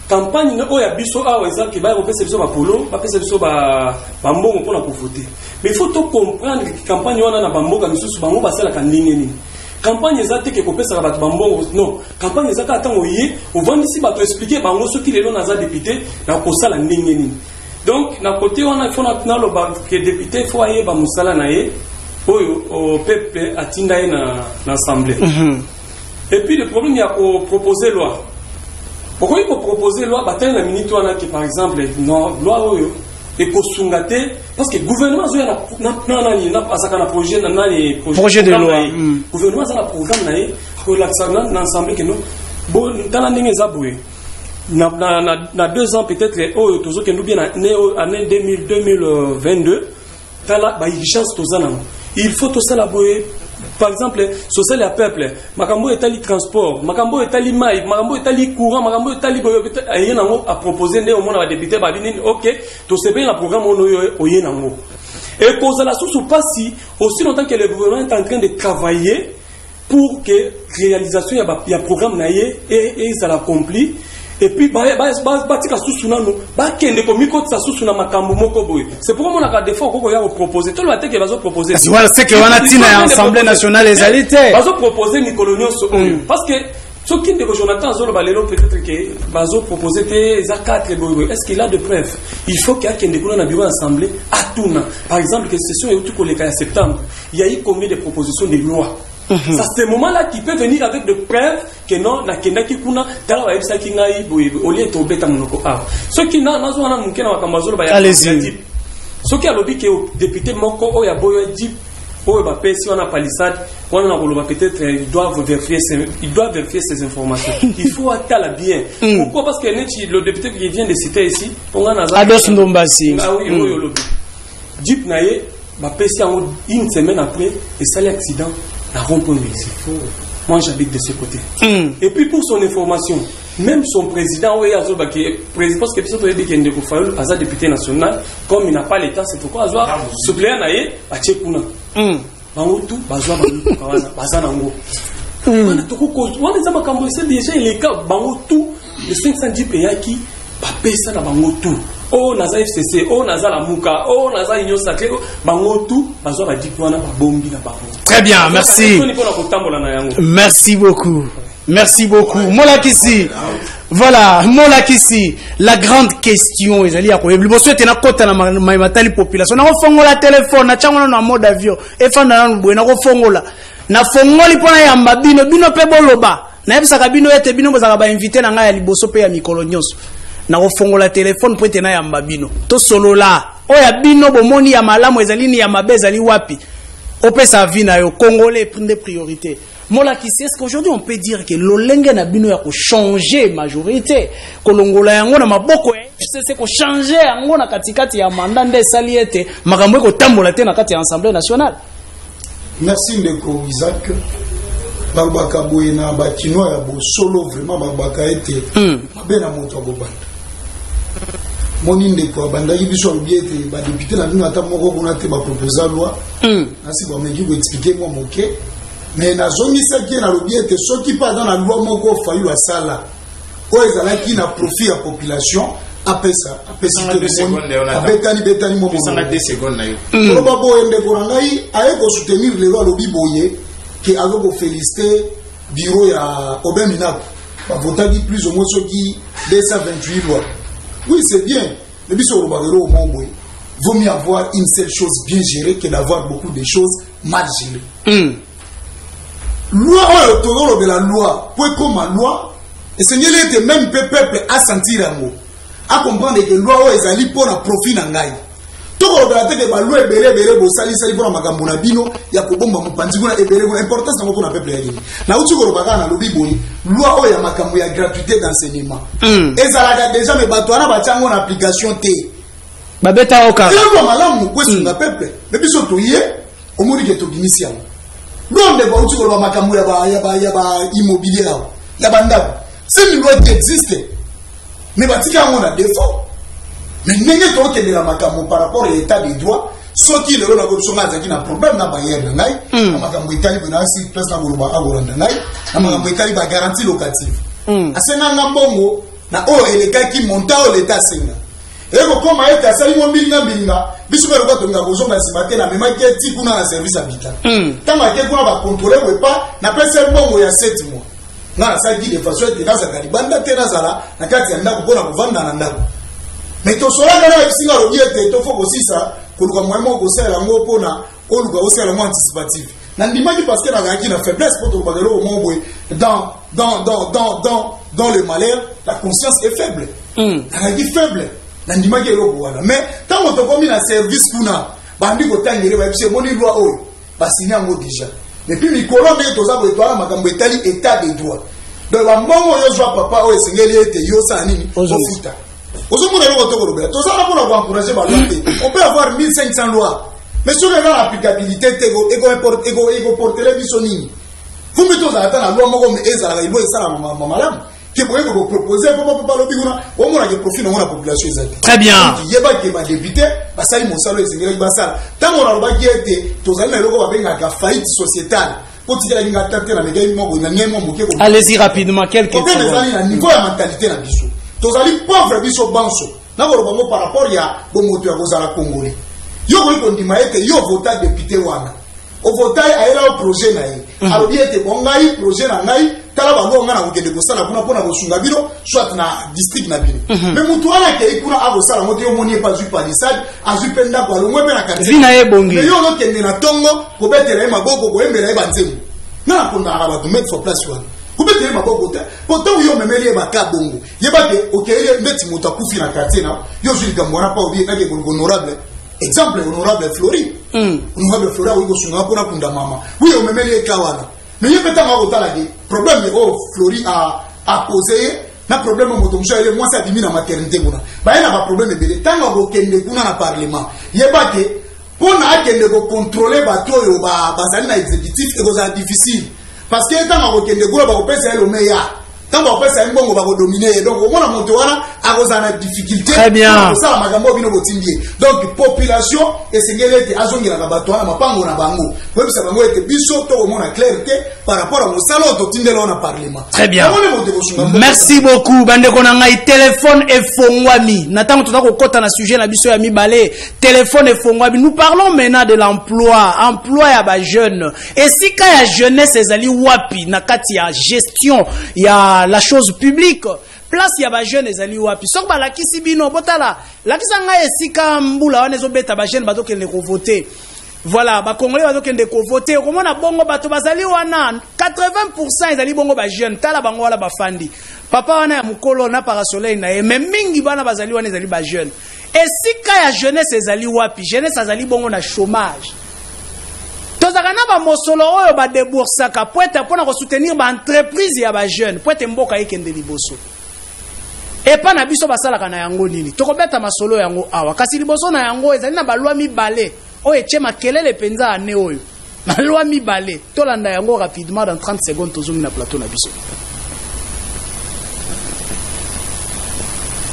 Campagne na oya biso awa exemple ba repese biso ba polo, ba pese biso ba mbongo pona pour voter. Mais il faut comprendre que campagne yona na ba mboka misusu bango basala ka ndenge nini. Campagne ezate ke kopesa ba bambongo non campagne ezate atango yé au vendisi ba to expliquer bango soki lelo na za député na kosala ndenge nini. Donc na côté on a il faut na lo ba que député faut aye ba musala na ye au peuple atinda na l'Assemblée. Et puis le problème, il y a proposer loi. Pourquoi il faut proposer loi? Bataille la minute qui par exemple, non, loi et kosungate parce que gouvernement na projet de loi. Gouvernement ça na programme na l'Assemblée que nous bon dans la ndenge zaboué. Na 2 ans peut-être toujours que nous bien année 2022 dans la urgence tozana. Il faut tout ça laboyer. Par exemple, social et peuple, makambo etali transport, makambo etali maïf, makambo etali courant, makambo etali ayé nango à proposer né au monde à député babini OK, to se bien la programme oyé nango. Et cause la sous passi aussi longtemps que le gouvernement est en train de travailler pour que réalisation y a programme naïe et ça l'accomplit. Et puis batika susuna no ba kende ko miko tsa susuna makambo moko boy. C'est pourquoi on a des fois ko ya proposer tout le matin que va proposer. C'est que on a tina Assemblée nationale les alités. Va proposer Nicolonio parce que ce qui est Jonathan Zolo balelo peut-être que va proposer des A4 boy. Est-ce qu'il a de preuves? Il faut qu'il y ait kende ko na bureau assemblée à Tuna. Par exemple que session est tout collé en septembre. Il y a eu combien de propositions de loi? C'est à ce moment-là qu'il peut venir avec des preuves que non, na kenda ki kuna tala wa ebisa ki ngai boye au lieu to beta monoko a. Ce qui na nazo na mukena wa kamazolo ba ya. Allez-y. Ce qui a lobby que député moko o ya boyo dit o ba pesi wana palissade, on a koloba peut-être il doit vérifier ces informations. Il faut attendre bien. Pourquoi? Parce que le député qui vient de citer ici, on a nazo Ados Ndombasi. Ah oui, o lobby. Dit naye ba pesi en une semaine après et ça l'accident. Moi j'habite de ce côté. Et puis pour son information, même son président, parce que a un député national, comme il n'a pas l'État, c'est pourquoi il a suppléant à Tchekuna. Bangotu, Bazanango. Déjà il est cas, Bangotu, le 510 pays qui pape ça dans Bangotu. Oh naza FCC, oh naza la Mouka, oh naza Union Sacrée, bangotu, bazo ba diploana ba bombi na bango. Très bien, merci. Merci beaucoup. Merci beaucoup. Molakisi. Voilà, Molakisi. La grande question, ezali ya koyebi. Bo souhaite na kota na matali population. Na fongola téléphone, na changola na mode avion. E fanda na bwe na ko fongola. Na fongoli pona ya mbabino, bino pe boloba. Na yebisa kabino ete bino bozaka ba invité na ngai ya liboso pe ya mikolo nyonso. Na kofongola téléphone po etena ya mbabino to solola oya bino bomoni ya malamu ezalini ya mabe ezali wapi opesa vie na yo congolais prendre des priorités. Molakisi, est-ce qu'aujourd'hui on peut dire que lolenge na bino ya ko changer majorité kolongola yango na maboko c'est ko changer yango na katikati ya mandat nde sali ete makambo ko tambola te na kati ya Assemblée nationale? Merci ndeko Isaac. Babaka boyena ba chinois ya bo solo vraiment babaka ete mabena moto bobanda. Moni ndeko banda yibiso biete ba député na bino ata moko kuna te ba proposer loi. Nasi ba meji ko expliquer moi moké. Mais na zongisa ki na lobiete soki pas dans la loi moko fayu à sala. O ezala ki na profit à population apesa betani mo mo. 2 secondes na yo. Ko ba boye ndeko ngai aye ko soutenir les lois lobi boye qui a félicité bureau à Aubin Minaku. Voter plus ou moins ce qui 228 lois. Oui, c'est bien. Mais si on va au monde, vaut mieux avoir une seule chose bien gérée que d'avoir beaucoup de choses mal gérées. Loi, on de la loi, pour comme la loi, et c'est que même peuple à sentir un mot, à comprendre que la loi est allée pour un profit n'angaï. Toko la tête ba loi belé bo sali pour makambo na bino ya kobomba mopanzi kuna ebele ko importance na ko na peuple ya gini na uti ko baka na lobi boyi loi o ya makambo ya gratuité d'enseignement ezalaka déjà me bato na bachango na application te babeta oka loi malamu kwesunga peuple mais biso toye omuri ke to binisia l'onde ba uti ko ba makambo ya ba immobilier ya banda c'est une loi qui existe mais batika ngo na défaut. Mais n'est pas que la makambo par rapport à l'état des droits, ce qui est le corruption a un problème dans la barrière de Naï, la makambo Italie si place na Goloba à Golanda Naï, la makambo Italie va garantie locative. À ce moment na o et les gars qui montent au l'état senga. Et comme a été à sali mo bilinga, biso ba ko tonga bozo na simate na mema ke ti kuna na service habitat. Tant que kuna ba contrôler ou pas, na pesa mbongo ya 7 mois. Na ça dit de façon que dans za banda tena zala na kati ya ndako pona kuvanda na ndako. Mais to sola kana isinga robiete to foko sisa kuluka mwemo ko sala ngo pona oluka osala mo anticipatif na ndimaki parce que nazalaki na faiblesse pour toloba lelo au moins dans le malheur la conscience est faible nazalaki faible na ndimaki eloko wana mais ntango tokomi na service kuna bandi kotangele bayebise moni loi oyo basini yango déjà et puis mikolo ndenge toza boetwala makambo etali état de droit donc bambongo oyo zwa papa oyo esengeli ete yosala nini ofuta ozomona eloko tokolobela tozala mpona koencourage baloi te on peut avoir 1500 lois mais sur l'applicabilité égoportele biso nini fumbi tozala ta na loi moko me ezalaka ilo esala malamu ke boye kopropose po balobi kuna omona ke profit nango na population ezali très bien yebaki badepute basali mosala esengelaki basala ntango nalobaki ete tozali na eloko babengaka faillite sociétale po tikelaki nga tate na megai moko na ngai moko moke allez-y rapidement quelques secondes ezali na niveau ya mentalité na biso tozali pauvre biso banso nakoloba ngo par rapport ya bomoto ya kozala congolais yo koyi kondima ete yo vota député wana ovota ayela o projet na ye alobi ete bongai projet na ngai tala bango nga na kokende kosala kuna mpona kosunga bino soit na district na bino mais mutu wana akei kuna akosala ngo te omoni epa azwi palissade azwi mpe ndako alongwe mpe na mais yo olokende na ntongo kobetela ye maboko koyembela ye banzembo nga nakondaka bato mettre sur place wana kubetela ye maboko te pourtant yo omemeli ye baka bongo yeba ke okei ndeti moto akufi na quartier na yo ozwi likambo wana mpa obi nake honorable exemple honorable Flori honorable Flori akoki kosunga mpona kunda mama oui omemeli ye ka wana mais ye peut-être on va dire problème oh Flori a posé na problème moto msha ile mwasi adimi na maternité kuna ba yana ba problème bele tanga ko kende kuna na parlement ye ba ke pona akende ko contrôler bato yo ba bazali na exécutif et ko za difficile parce que tanga ko kende kuna ba ko pesa ile meya tanga ko pesa mbongo ba ko dominer donc au moins moto wana a ko za na difficulté très bien ça magambo bino botindie donc population esengelete azongira na bato wana mapango na bango webisa bango ete biso to mona clarté par rapport à mosalo to tindela na parlement très bien merci beaucoup bandeko na ngai téléphone efongwami natango tota kokota na sujet na biso ya mibale téléphone efongwami nous parlons maintenant de emploi ya ba jeune esika ya jeunesse ezali wapi na kati ya gestion ya la chose publique place ya ba jeune ezali wapi sok ba lakisi bino botala lakisa ngai esika mbula wana ezobeta ba jeune bazokende ko voter voilà ba congolais bazokende ko voter komona bongo bato bazali wana 80% ezali bongo ba jeune tala bango wala bafandi papa wana ya mukolo na parasoleil na mais mingi bana bazali wana ezali ba jeune esika ya jeunesse ezali wapi jeunesse azali bongo na chômage tozaka na ba mosolo oyo ba déboursaka poete pona ko soutenir ba entreprise ya ba jeune poete mboka ekende liboso epa na biso basalaka na yango nini tokobeta masolo yango awa kasi liboso na yango ezali na balwa mibale oyo eche makelele penza ane oyo balwa mibale tolanda yango rapidement dans 30 secondes tozongi na plateau na biso.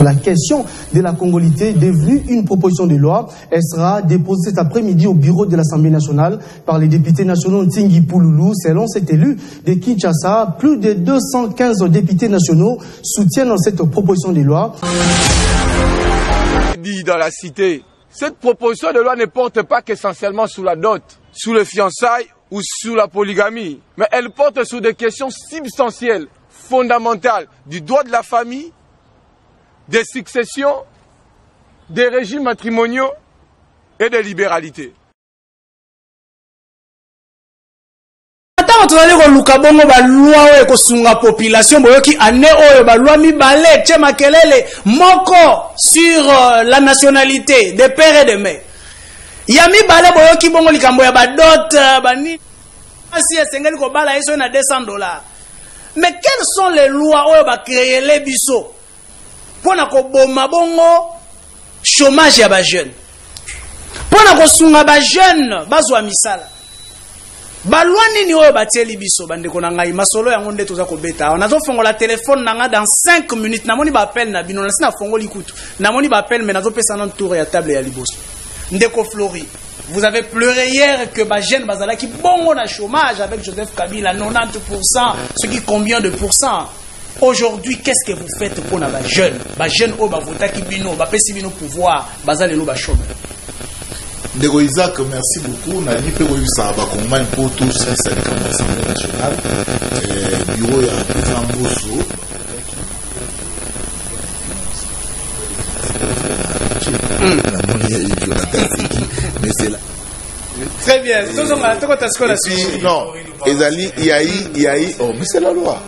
La question de la congolité devenue une proposition de loi, elle sera déposée cet après-midi au bureau de l'Assemblée nationale par les députés nationaux Ntingi Pouloulou. Selon cet élu de Kinshasa, plus de 215 députés nationaux soutiennent cette proposition de loi. Dit dans la cité, cette proposition de loi ne porte pas qu'essentiellement sur la dot, sur le fiançailles ou sur la polygamie, mais elle porte sur des questions substantielles, fondamentales du droit de la famille, des successions, des régimes matrimoniaux et des libéralités. Attends, tu vas dire que Luka Bongo ba loi oyo kosunga population boyoki ane oyo ba loi mibale tche makelele moko sur la nationalité des pères et des mères. Ya mibale boyoki bongo likambo ya ba dot bani asi esengeli ko bala eso na $200. Mais quelles sont les lois oyo ba créer les biso? Pona ko boma bongo chômage ya ba jeune. Pona ko sunga ba jeune bazwa misala. Ba loi nini oyo batieli biso bandeko na ngai masolo yango nde toza ko beta. On azo fongola téléphone nanga dans 5 minutes namoni ba appel na bino na sina fongoli kutu. Namoni ba appel mais nazo pesa nan tour ya table ya liboso. Ndeko Flori, vous avez pleuré hier que ba jeune bazala ki bongo na chômage avec Joseph Kabila 90%, ce qui combien de pourcents? Aujourd'hui, qu'est-ce que vous faites pour les jeunes? Les jeunes qui votent qui bino, qui bino pouvoir, bazali lo ba chômeur. Ndeko Isaac, merci beaucoup. Na ni pe ko yisa ba komani pour tous ces syndicats de l'Assemblée nationale. Bureau ya président Mbosso. Mais c'est là. Très bien. Non, oh, mais c'est la loi.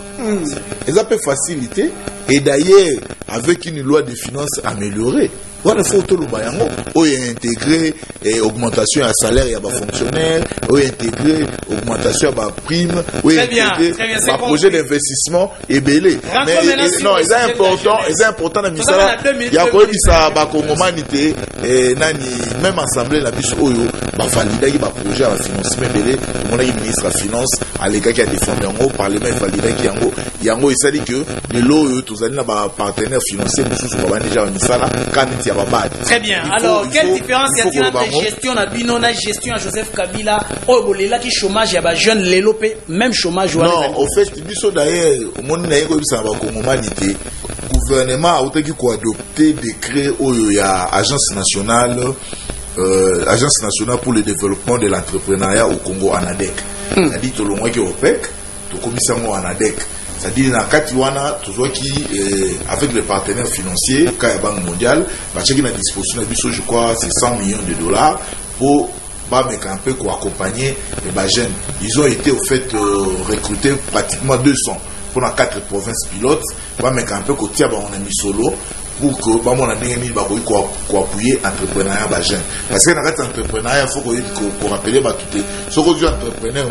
Ils ont facilité. Et d'ailleurs, avec une loi de finances améliorée, il faut tout le bayango. Il y a intégré augmentation à salaire et à fonctionnaires, il y a intégré augmentation à prime, il y a intégré projet d'investissement et belé. Mais non, c'est important dans le ministère. Il y a quoi ça ba congomanité et nani même assemblée la biche oyo ba valider qui ba projet à financement belé, mon ministre de finance à l'égal qui a défendu en parlement valider qui yango il s'est dit que le lot tous allez na ba partenaire financier nous ba déjà en sala quand très bien. Alors, quelle différence y a-t-il entre gestion à Binona et gestion à Joseph Kabila? Oh, là qui chômage, il y a des jeunes, les lopés, même chômage. Non, au fait, d'ailleurs, au monde n'a humanité. Le gouvernement a adopté décret où il y a Agence nationale pour le développement de l'entrepreneuriat au Congo, ANADEC. C'est-à-dire que le moins qui est OPEC, le commissaire ANADEC. C'est-à-dire dans Katiwana, avec les partenaires financiers, la Banque mondiale, qui a à disposition, je crois, c'est 100 millions de dollars pour accompagner les jeunes. Ils ont été au fait recrutés pratiquement 200 pour 4 provinces pilotes. On a mis solo pour que on a appuyer l'entrepreneuriat jeune. Parce que dans l'entrepreneuriat, il faut qu'on rappelle ce que tu entrepreneur,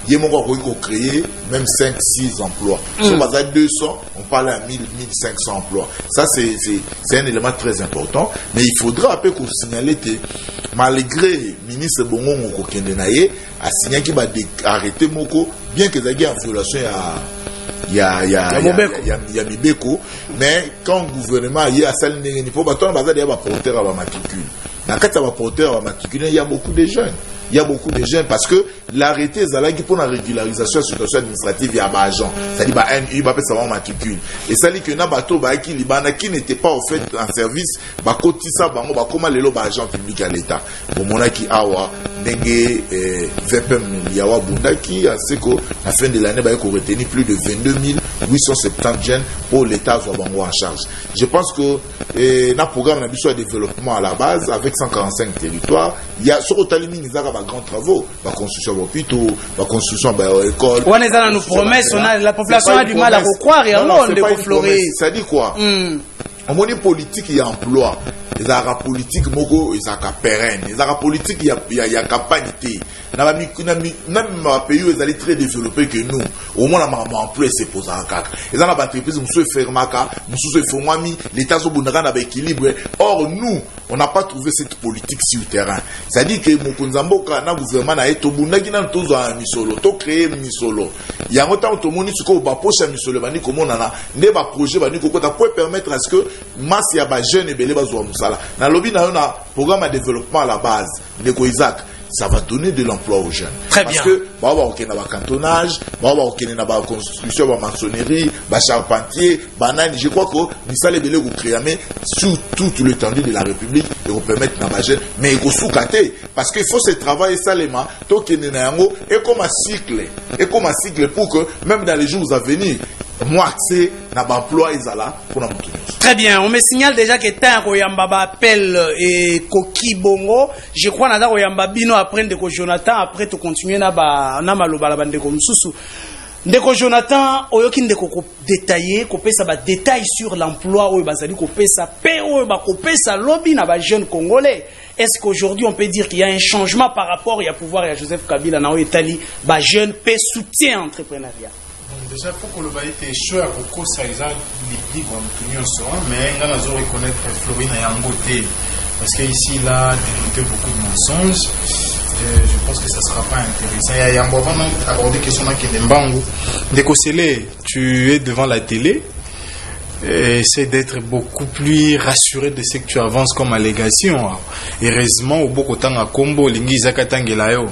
il faut créer même 5-6 emplois. Si on a 200, on parle à 1000-1500 emplois. Ça, c'est un élément très important. Mais il faudra après qu'on signale que malgré le ministre Bongo Kendenaye a signalé qu'il va arrêter Moko, bien que ça ait en violation il y a Mibeko, mais quand le gouvernement y a salé il faut battre un porteur à la matricule. Dans le cas de porteur à la matricule, il y a beaucoup de jeunes. Il y a beaucoup de jeunes parce que l'arrêté Zalagi pour la régularisation de la situation administrative, il y a un agent. C'est-à-dire qu'il va faire matricule. Et ça dit que n'a bateau qui n'était pas au fait en service, kotisa bango comment les agents publics à l'État. Bon mon qui awa dengue VPM yawa bundaki à ce qu'à la fin de l'année qu'on retenir plus de 22 870 jeunes pour l'État soit bango en charge. Je pense que dans programme de développement à la base avec 145 territoires, il y a sur Otalimi grands travaux, la construction d'hôpitaux, la construction d'écoles. On est dans nos promesses, la population a du mal à croire et on est fleurir. Ça dit quoi? En monnaie politique, il y a emploi. Les arabes politiques, ils sont pérennes. Les arabes politiques, il y a campagne. Même pays où ils sont très développés que nous, au moins, on a emploi, c'est pour ça. Ils ont des entreprises, nous sommes l'État est équilibre. Or, nous, on n'a pas trouvé cette politique sur le terrain. C'est-à-dire que mon Konzamboka, le gouvernement a été au Bundagi, dans tout un misolo, tout créé misolo. Il y a un temps où tout le monde dit que le poche misolo, comme on a des projets, qui peut permettre à ce que masse ya ba jeune et belé bazwa musala. Na lobby na un programme de développement à la base de Isaac. Ça va donner de l'emploi aux jeunes. Très parce bien. Que bah on va na cantonnage, bah on va na construction, ba maçonnerie, ba charpentier, banane. Je crois que ça les belé vous créer mais sur toute l'étendue de la République et vous permettre na ba jeune mais go soukate parce qu'il faut se travailler salement to kene na yango et comme un cycle pour que même dans les jours à venir moi c'est na ba emploi izala pour na mutu. Très bien, on me signale déjà que tant Royamba appelle et Koki Bongo, je crois nada Royamba bino apprendre que Jonathan après tu continuer na maloba la bande comme susu. Ndeko Jonathan oyoki ndeko ko détailler ko pesa ba détail sur l'emploi oyo bazali ko pesa pe oyo ba ko pesa lobby na ba jeunes congolais. Est-ce qu'aujourd'hui on peut dire qu'il y a un changement par rapport à pouvoir à Joseph Kabila na Itali ba jeunes pe soutien entrepreneuriat? Déjà, il faut que le bail était chaud à beaucoup, ça, ils ont les livres en tenue en soi, mais on a besoin de reconnaître Florine et Yangoté. Parce qu'ici, là, il y a beaucoup de mensonges. Je pense que ça ne sera pas intéressant. Il y a un moment où aborder question qui est Mbango. Décossélé, tu es devant la télé. Essaie d'être beaucoup plus rassuré de ce que tu avances comme allégation. Heureusement, au Bokotan à Combo, Lingi Zakatangelayo.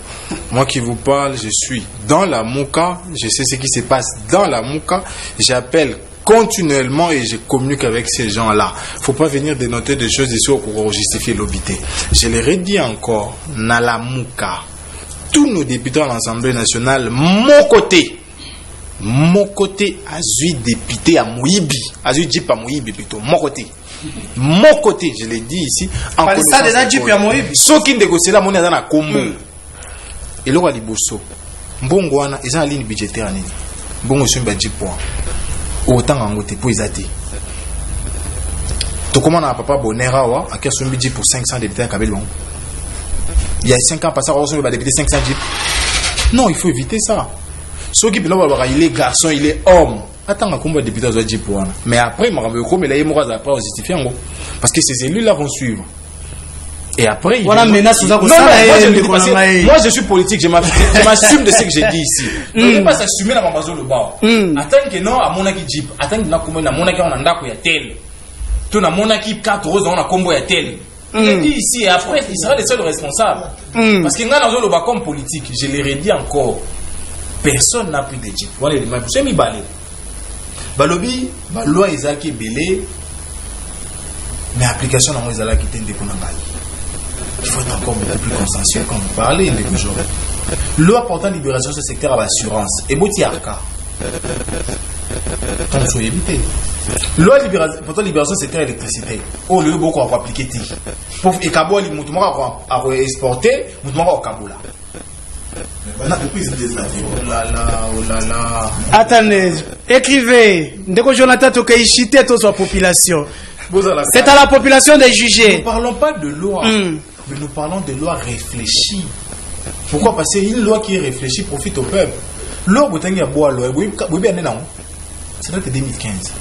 Moi qui vous parle, je suis dans la Mouka. Je sais ce qui se passe dans la Mouka. J'appelle continuellement et je communique avec ces gens-là. Il ne faut pas venir dénoter des choses ici pour justifier l'obité. Je les redis encore, dans la Mouka, tous nos députés à l'Assemblée nationale, mon côté, Azui député à Mouibi, Azui Djip à Mouibi plutôt, mon côté, je l'ai dit ici, en connaissance de Djip à Mouibi. Ceux qui négocient là, mon est dans la Combo. et le liboso mbongo wana eza ligne budgétaire nini mbongo so mba 10 points autant en côté pour izati to comment na papa bonera wa akia so mbi 10 pour 500 députés à Kabelon il y a 5 ans passé on so mba député 500 jeep non il faut éviter ça ceux qui peuvent il est garçon il est homme attends à combien de députés à 10 points mais après marambe ko mais là il m'aura après justifier en gros parce que ces élus là vont suivre. Et après, voilà, moi je suis politique, je m'assume de ce que j'ai dit ici. Donc, il ne faut pas s'assumer dans ma maison le bas. Attends que non, à mon aki jeep, attends que non, à mon aki on a ndako ya tel. Tout à mon aki 4 roses, on a combo ya tel. Il dit ici, et après, il sera le seul responsable. Parce que dans le bas comme politique, je l'ai redit encore, personne n'a pris de jeep. Voilà, il m'a poussé mi balé. Balobi, la loi Isaki belé, mais application dans les ala qui tient des konangai. Il faut être encore beaucoup plus consensuel quand vous parlez de gens. Loi portant libération de ce secteur à l'assurance. Et Boti Arca. Tant de éviter. Loi portant libération de ce secteur électricité. Oh, le beaucoup à appliquer. Et Kabo, il m'a à exporter, il m'a au Kabola. Attendez, écrivez. Ndeko Jonathan Tokeishite, toute sa population. C'est à la population de juger. Nous ne parlons pas de loi, mais nous parlons de loi réfléchie. Pourquoi? Parce qu'une loi qui est réfléchie profite au peuple. Loi, c'est date de 2015.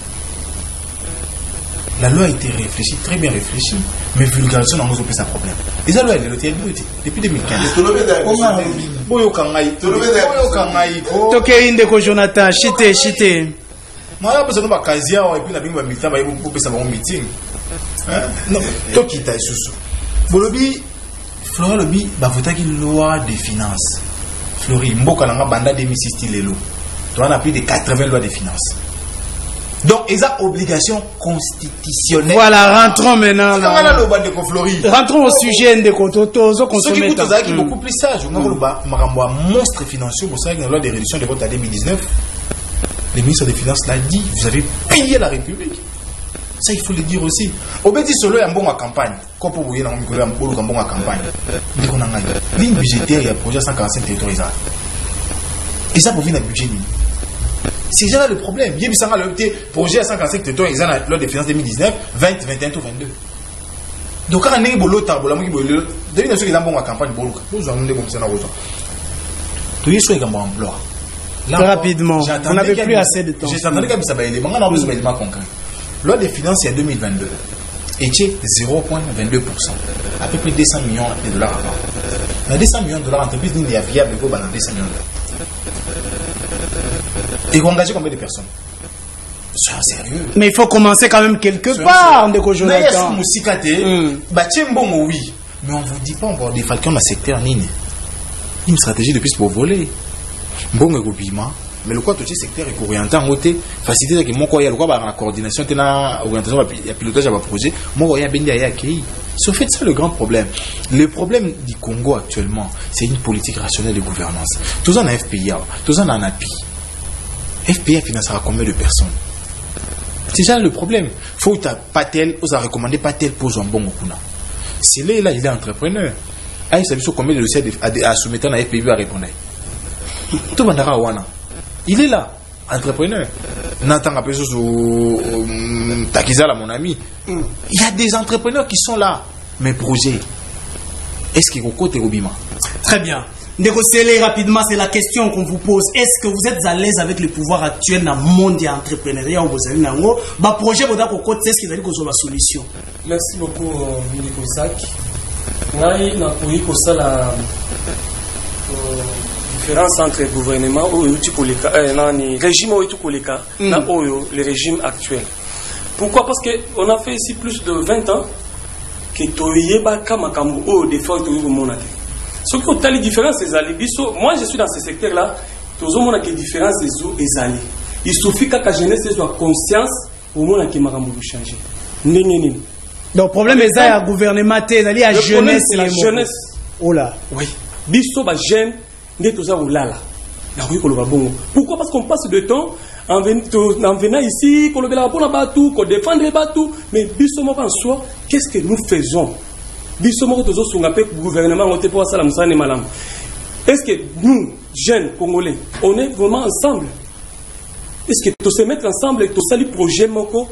La loi a été réfléchie, très bien réfléchie, mais vulgarisation dans nos pays, c'est un problème. Et ça, loi, elle est depuis 2015. Tokeindeko Jonathan, chité. Moi, je suis un casier et puis la bingo militant va pour faire un meeting. Non, toi qui t'as sous. Bolobi, Flora Lobi, bah voter une loi des finances. Flori, Mboka langa banda 2006 lelo. Toi on a plus de 80 lois des finances. Donc, ils ont obligation constitutionnelle. Voilà, rentrons maintenant. Rentrons au sujet de Kototo. Ceux qui sont beaucoup plus sages. On a un monstre financier pour ça, une loi de réduction des votes à 2019. Le ministre des Finances l'a dit, vous avez pillé la République. Ça, il faut le dire aussi. Obédi solo est un bon à campagne. Comme vous voyez, un bon à campagne. Ligne budgétaire, il y a un projet 145 territoires. Et ça, pour venir dans le budget. C'est déjà le problème. Il y a le projet à 145 territoires, ils ont la loi des finances 2019, 20, 21 ou 22. Donc, quand on est bon, l'autre, on est bon, devine ceux qui ont un bon à campagne, vous avez un bon à rejoindre. Tous les soins qui ont un bon emploi. Très rapidement, on n'avait plus assez de temps. J'attendais qu'il y ait des éléments concrets. Loi des finances, c'est en 2022. Et c'est 0,22%. À peu près 200 millions de dollars avant. Dans 200 millions de dollars, l'entreprise n'est viable pour 200 millions de dollars. Et vous engagez combien de personnes? Soyons sérieux. Mais il faut commencer quand même quelque part, Ndeko Jonathan. Oui. Mais on ne vous dit pas encore des falcons dans le secteur Nini. Une stratégie de plus pour voler. Bon, mais le quoi tout secteur est orienté en côté faciliter que mon quoi il y a le quoi la coordination de la orientation il y a pilotage à projet moi il y a bien accueilli c'est en fait ça le grand problème. Le problème du Congo actuellement c'est une politique rationnelle de gouvernance. Tous en FPA, tous en API. FPA financera combien de personnes? C'est ça le problème. Faut pas tel, vous a recommandé pas tel pour un bon okuna. C'est là il est entrepreneur. Ah il sait combien de dossiers à soumettre à FPA à répondre. Tout bandara wana. Il est là, entrepreneur. Nathan Apeso Takizala, mon ami. Il y a des entrepreneurs qui sont là. Mais projets, est-ce qu'ils côté Robima? Très bien. Négocier rapidement, c'est la question qu'on vous pose. Est-ce que vous êtes à l'aise avec le pouvoir actuel dans le monde de l'entrepreneuriat ou vous avez un projet pour côté, c'est ce qui va être la solution? Merci beaucoup, Nico Isaac. Nous avons la différence entre le gouvernement et le régime le régime actuel. Pourquoi? Parce qu'on a fait ici plus de 20 ans que ce qui est la différence, c'est moi je suis dans ce secteur-là, la différence est allée. Il suffit que la jeunesse soit conscience au moment que ma changer. Donc le problème est là, le gouvernement, c'est la jeunesse. C'est la jeunesse. Oh là. Oui. Biso ba jeune. Pourquoi? Parce qu'on passe de temps en venant ici, qu'on défendre les bateaux, mais en soi, qu'est-ce que nous faisons? Le gouvernement, Est-ce que nous, jeunes Congolais, on est vraiment ensemble? Est-ce que tous se mettre ensemble et tous les projets moko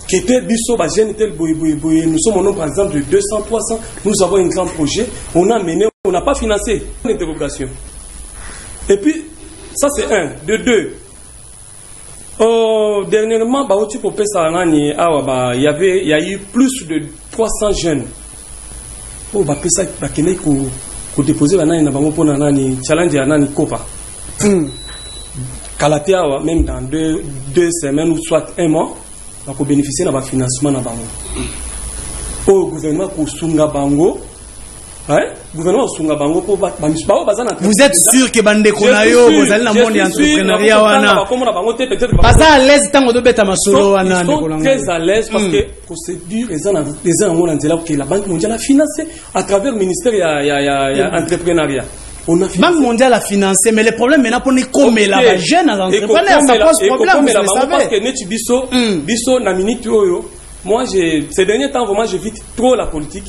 qui étaient biso ba jeunes tel boy nous sommes au nombre par exemple de 200 300, nous avons un grand projet, on a mené, on n'a pas financé une interrogation. Et puis ça c'est un, de deux. Dernièrement ba otu pour pesa ngani awa ba il y a eu plus de 300 jeunes. Oh ba pesa ba kene ko déposer ba nani na bango pona nani challenge ya nani kopa. Kalatea même dans deux semaines ou soit un mois, on va bénéficier de financement. Au gouvernement pour Sunga Bango, gouvernement Sunga Bango pour vous êtes sûr que Bande Konayo, vous allez dans le monde entrepreneuriat wana. Ils sont très à l'aise parce que procédure les gens ont que la Banque mondiale a financé à travers le ministère entrepreneuriat. Banque mondiale a financé, mais le problème maintenant pour nous comme la jeune entrepreneurs, ça pose problème, vous le savez. Parce que biso na minute oyo, moi ces derniers temps vraiment j'évite trop la politique.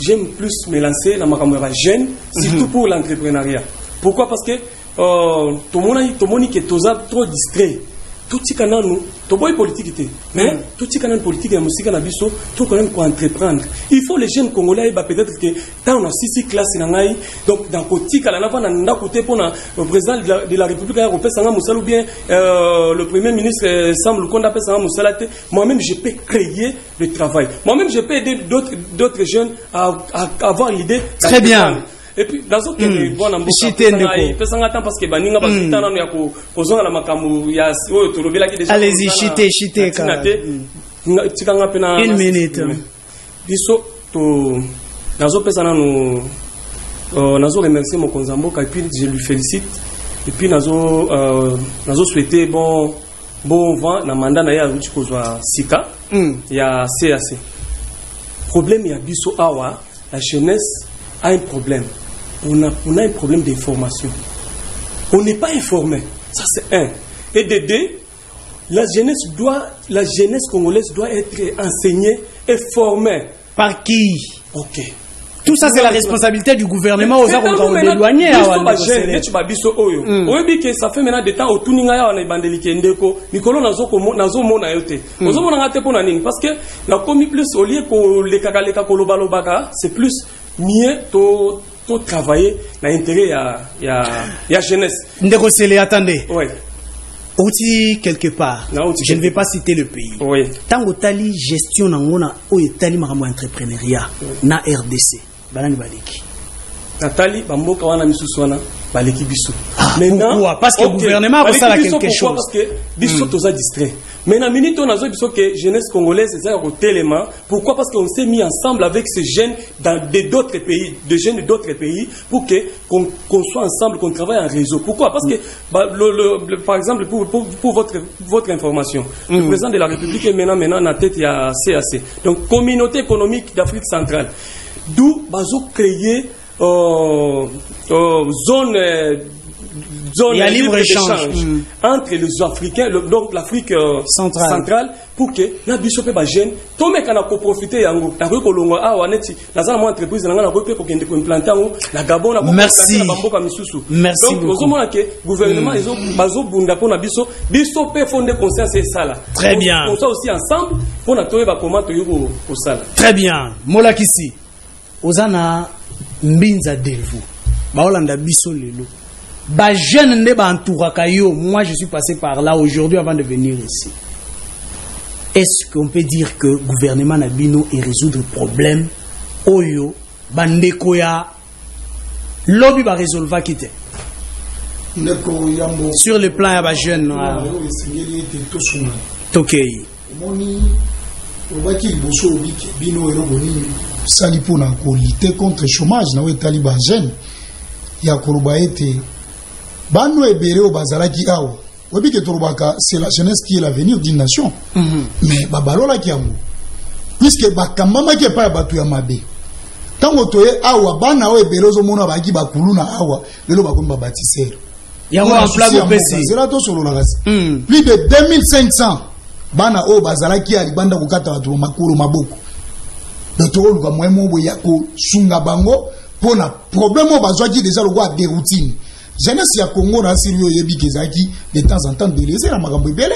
J'aime plus me lancer dans ma caméra jeune, surtout pour l'entrepreneuriat. Pourquoi? Parce que tout le monde qui est trop distrait. Tout ce qu'on a nous, tout le politique mais tout ce qu'on a politique et musique na biso, tout quand même entreprendre. Il faut les jeunes Congolais peut-être que tant on a 6 classes nangai, donc dans côté kala na na côté pour le président de la République européenne sanga musala ou bien le premier ministre Sam Lukonda pe sanga musala te, moi-même je peux créer le travail. Moi-même je peux aider d'autres jeunes à avoir l'idée. Très bien. Et puis dans ce cas bon en parce que baninga basita nanu ya kozonga la makamu ya tolobela ki déjà allez-y chité une minute biso to nazo pesa nanu nazo remercier mon konzamboka et puis je lui félicite et puis nazo souhaiter bon vent na mandat na ya ruti kozwa sika ya CAC. Problème ya biso awa la jeunesse a un problème. On a un problème d'information. On n'est pas informé. Ça c'est un. Et de deux, la jeunesse congolaise doit être enseignée et formée. Par qui? Ok. Tout ça c'est la responsabilité du gouvernement aux gens d'éloigner. Ça fait maintenant des temps au tuninga ya na bandelike ndeko mikolo nazo mona yote. Ozo mona ngate pona nini parce que na komi plus au lieu ko le kakaleka kolobalobaka, c'est plus mieux to travailler dans l'intérêt ya jeunesse. Ndeko Sele, attendez. Oui. Outi quelque part. Je ne vais pas citer le pays. Oui. Tant que tali gestion nangona o etali makambo entrepreneuriat na RDC. Balani baleki. Natali bamboka wana misuswana baleki biso. Maintenant pourquoi? Parce que le gouvernement a ça quelque chose. Parce que biso toza distrait. Maintenant minute on a biso que jeunesse congolaise c'est un élément. Pourquoi? Parce qu'on s'est mis ensemble avec ces jeunes dans d'autres pays, des jeunes d'autres pays pour que qu'on soit ensemble, qu'on travaille en réseau. Pourquoi? Parce que par exemple pour votre information, le président de la République est maintenant na tête ya CAC. Donc communauté économique d'Afrique centrale. D'où bazo créer zone libre-échange entre les Africains, donc l'Afrique centrale, pour que la bisope ba jeune, tout mec en a profité yango, na ko longo awa neti, na za mo entreprise na ngana ko pe ko kende ko implanter ngo, na Gabon na ko implanter na bamboka misusu. Merci donc ozo mona ke gouvernement ils ont bazo bunda ko na biso pe fonder conscience et ça là. Très bien. On soit aussi ensemble pour na toye ba comment to yuko ko sala. Très bien. Molakisi. Ozana mbinza delvu. Ba olanda biso lelo. Ba jeune ne ba entouraka yo. Moi je suis passé par là aujourd'hui avant de venir ici. Est-ce qu'on peut dire que le gouvernement Nabino est résoudre le problème oyo bandeko ya lobby ba résolver kité sur le plan ya ba jeune tokei moni obaki boso obiki bino ero boni sali pona ko lutter contre chômage na wetali ba jeune ya koroba ete bano ebere o bazalaki awa obiki torobaka c'est la jeunesse qui est l'avenir d'une nation mais babalola ki amu puisque bakambama ki pa batu ya mabe tango toye awa bana o ebere ozo mona baki bakuluna awa lelo bakomba bâtisseur yango en plan de PC c'est là to solo la race plus de 2500 bana o bazalaki ali banda kokata batu makuru maboko de toro luka mwemo bo ya ko sunga bango pour le problème au besoin qui déjà le roi des routines jeunesse ya Congo na sérieux yebi kezaki de temps en temps délaissé na makambo belé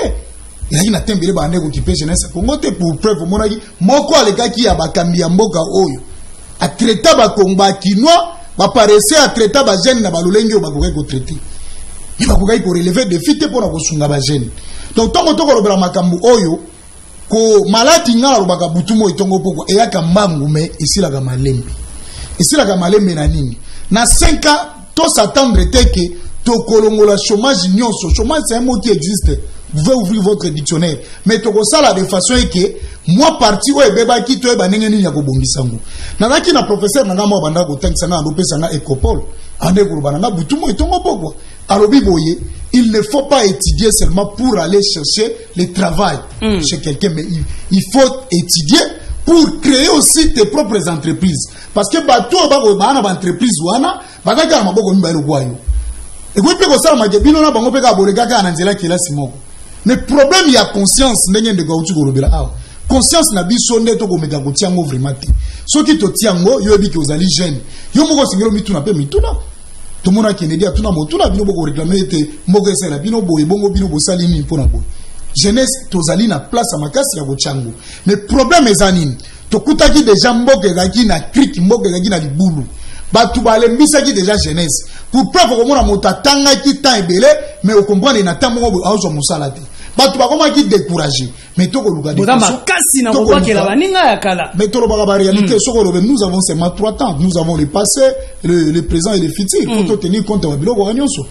il y a tembele ba ndeko qui jeunesse Congo te pour preuve monaki moko aleka ki ya bakambi ya mboka oyo a traiter ba komba kinois ba paraître a traiter ba jeune na ba lolenge ba ko traiter il va ko relever défi te pour na ko sunga ba jeune donc tant que robela makambo oyo ko malati ngala robaka butumo itongo poko e yaka mbangu me ici la malembe na nini na 5 ans to s'attendre que to kolongola chômage nyonso chômage c'est un mot qui existe vous pouvez ouvrir votre dictionnaire mais to ko sala de façon que moi parti o ebeba ki to eba ndenge nini ya ko bongisango na naki na professeur na ngamo banda ko tangisa na lopesa na école ande ko bana na butumo itongo poko alobi boye il ne faut pas étudier seulement pour aller chercher le travail chez quelqu'un mais il faut étudier pour créer aussi tes propres entreprises parce que bato ba na entreprise wana bakaka maboko mba elokwayo ekope ko sala majebino na bango peka boleka kana nzela kila simoko mais problème ya conscience ndenge ndeko uti ko lobela awa conscience na biso nde to ko meka ko tiango vraiment te soki to tiango yo bi ke ozali jeune yo moko singelo mituna pe mituna to mona Kennedy atuna motuna bino boko réclamer te moko esela bino boye bongo bino bosali ni mpona boye jeunesse tozali na place makasi ya bochango mais problème ezanini tokutaki déjà mboka ezaki na crique mboka ezaki na libulu batu balembisaki déjà jeunesse pour preuve komona moto atangaki temps ebele mais okomprendre na temps moko azwa mosala te batu bakomaki découragé mais tokoluka de façon kasi na kokela baninga ya kala mais tolobaka ba réalité sokolobe nous avons seulement 3 temps nous avons le passé le présent et le futur il faut tenir compte de biloko nyonso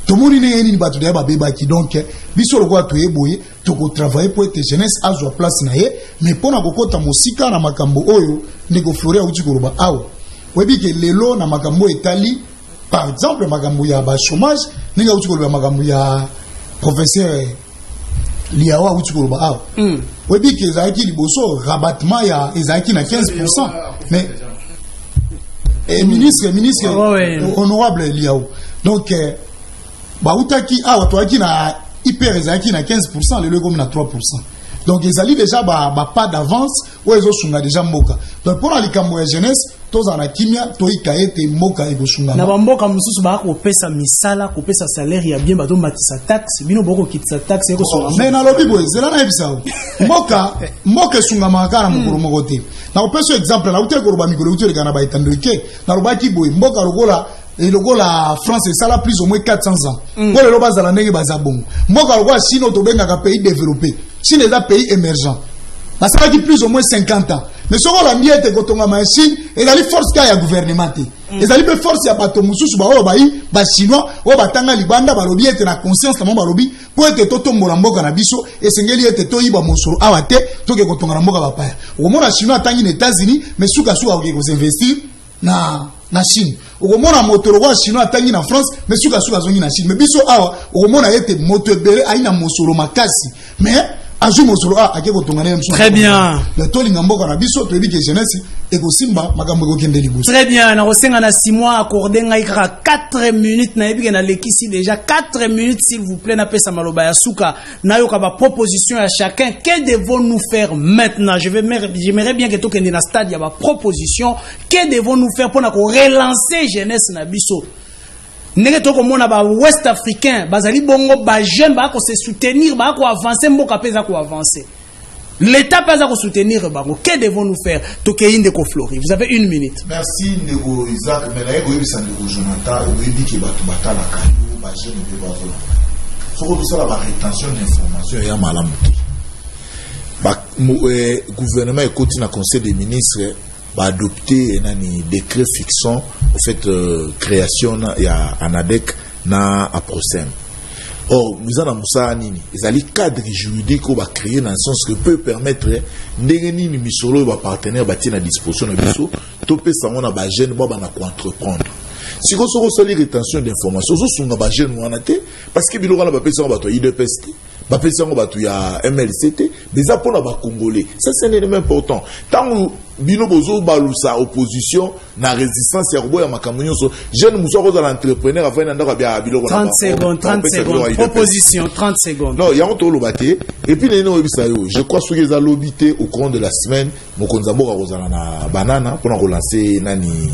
tomoni ne yeni batu de babeba ki donc biso lokwa to eboye to ko travailler pour être jeunesse azwa place na ye mais pona kokota mosika na makambo oyo ndeko floria uti koloba awo webi ke lelo na makambo etali par exemple makambo ya ba chômage ninga uti koloba makambo ya professeur liawa uti koloba awo webi ke ezaki liboso rabattement ya ezaki na 15% mais ministre honorable liawa donc bautaki awa toaki na hyper ezaki na 15% lelo comme na 3%. Donc ils allaient déjà pas d'avance ou ils ont déjà mboka. Donc pour la likambo ya jeunesse tous en kimia to ikaete mboka ego sunga. Na mboka mususu ba ko pesa misala ko pesa salaire ya bien ba to matisa taxe bino boko kitisa taxe ego sunga. Mais na lobi boy zela na ebisa. Mboka sunga makara mukuru mokote. Na opeso exemple na utere ko roba mikolo utere kana ba itandrike. Na roba ki boy mboka rogola et le la France ça la plus au moins 400 ans. Pour le loba zala ndenge bazabongo. Mboka rogola Chine to benga ka pays développé. Chine est un pays émergent. Ça va qui plus ou moins 50 ans. Mais ce qu'on a mis est que Chine et la force qu'il y a gouvernement. Et la force il y a pas Tomusu ba chinois ou ba tanga libanda ba lobi est na conscience na ba lobi pour être toto morambo kana biso et sengeli est to iba mosoro awate to ke kotonga na mboka ba pa. Au moment chinois tangi aux États-Unis mais suka suka ko investir na Chine. Au moment motoro wa chinois tangi na France mais suka suka zongi na Chine. Mais biso awa au moment était moto bele aina mosoro makasi. Mais très bien. Très bien. Na rosenga na 6 mois accordé ngai 4 minutes na ebi na lekisi déjà 4 minutes s'il vous plaît na pesa maloba ya suka na yoka ba proposition à chacun. Que devons-nous faire maintenant? J'aimerais bien que to kende na stade ya ba proposition. Que devons-nous faire pour na ko relancer jeunesse na biso? Nenge toko mona ba West Africain bazali bongo ba jeune ba ko se soutenir ba ko avancer mboka peza ko avancer l'état peza ko soutenir bango. Que devons-nous faire? Tokeinde ko Flori vous avez 1 minute. Merci Nego Isaac mais là ego Nego Jonathan et dit que batu batala kayo ba jeune be ba vola soko bisala ba rétention d'information ya malamu ba gouvernement et continue na conseil des ministres va adopter un décret fixant au fait création ya ANADEC na APROSEM. Or nous avons ça nini ezali cadre juridique va créer dans le sens que peut permettre ndenge nini misolo ba partenaire ba tina disposition na biso to pesa ngona ba jeune ba na ko entreprendre. Si vous avez une rétention d'informations, vous avez des jeunes parce que vous avez des IDPST, vous avez des MLCT, des apports à Congolais. Ça, c'est un élément important. Tant que vous avez opposition, la résistance, il y a jeunes l'entrepreneur à faire 30 secondes. Proposition, 30 secondes. Non, il y a un tour le bâté. Et puis, je crois que les allobité au cours de la semaine, nous avons banana pour relancer Nani.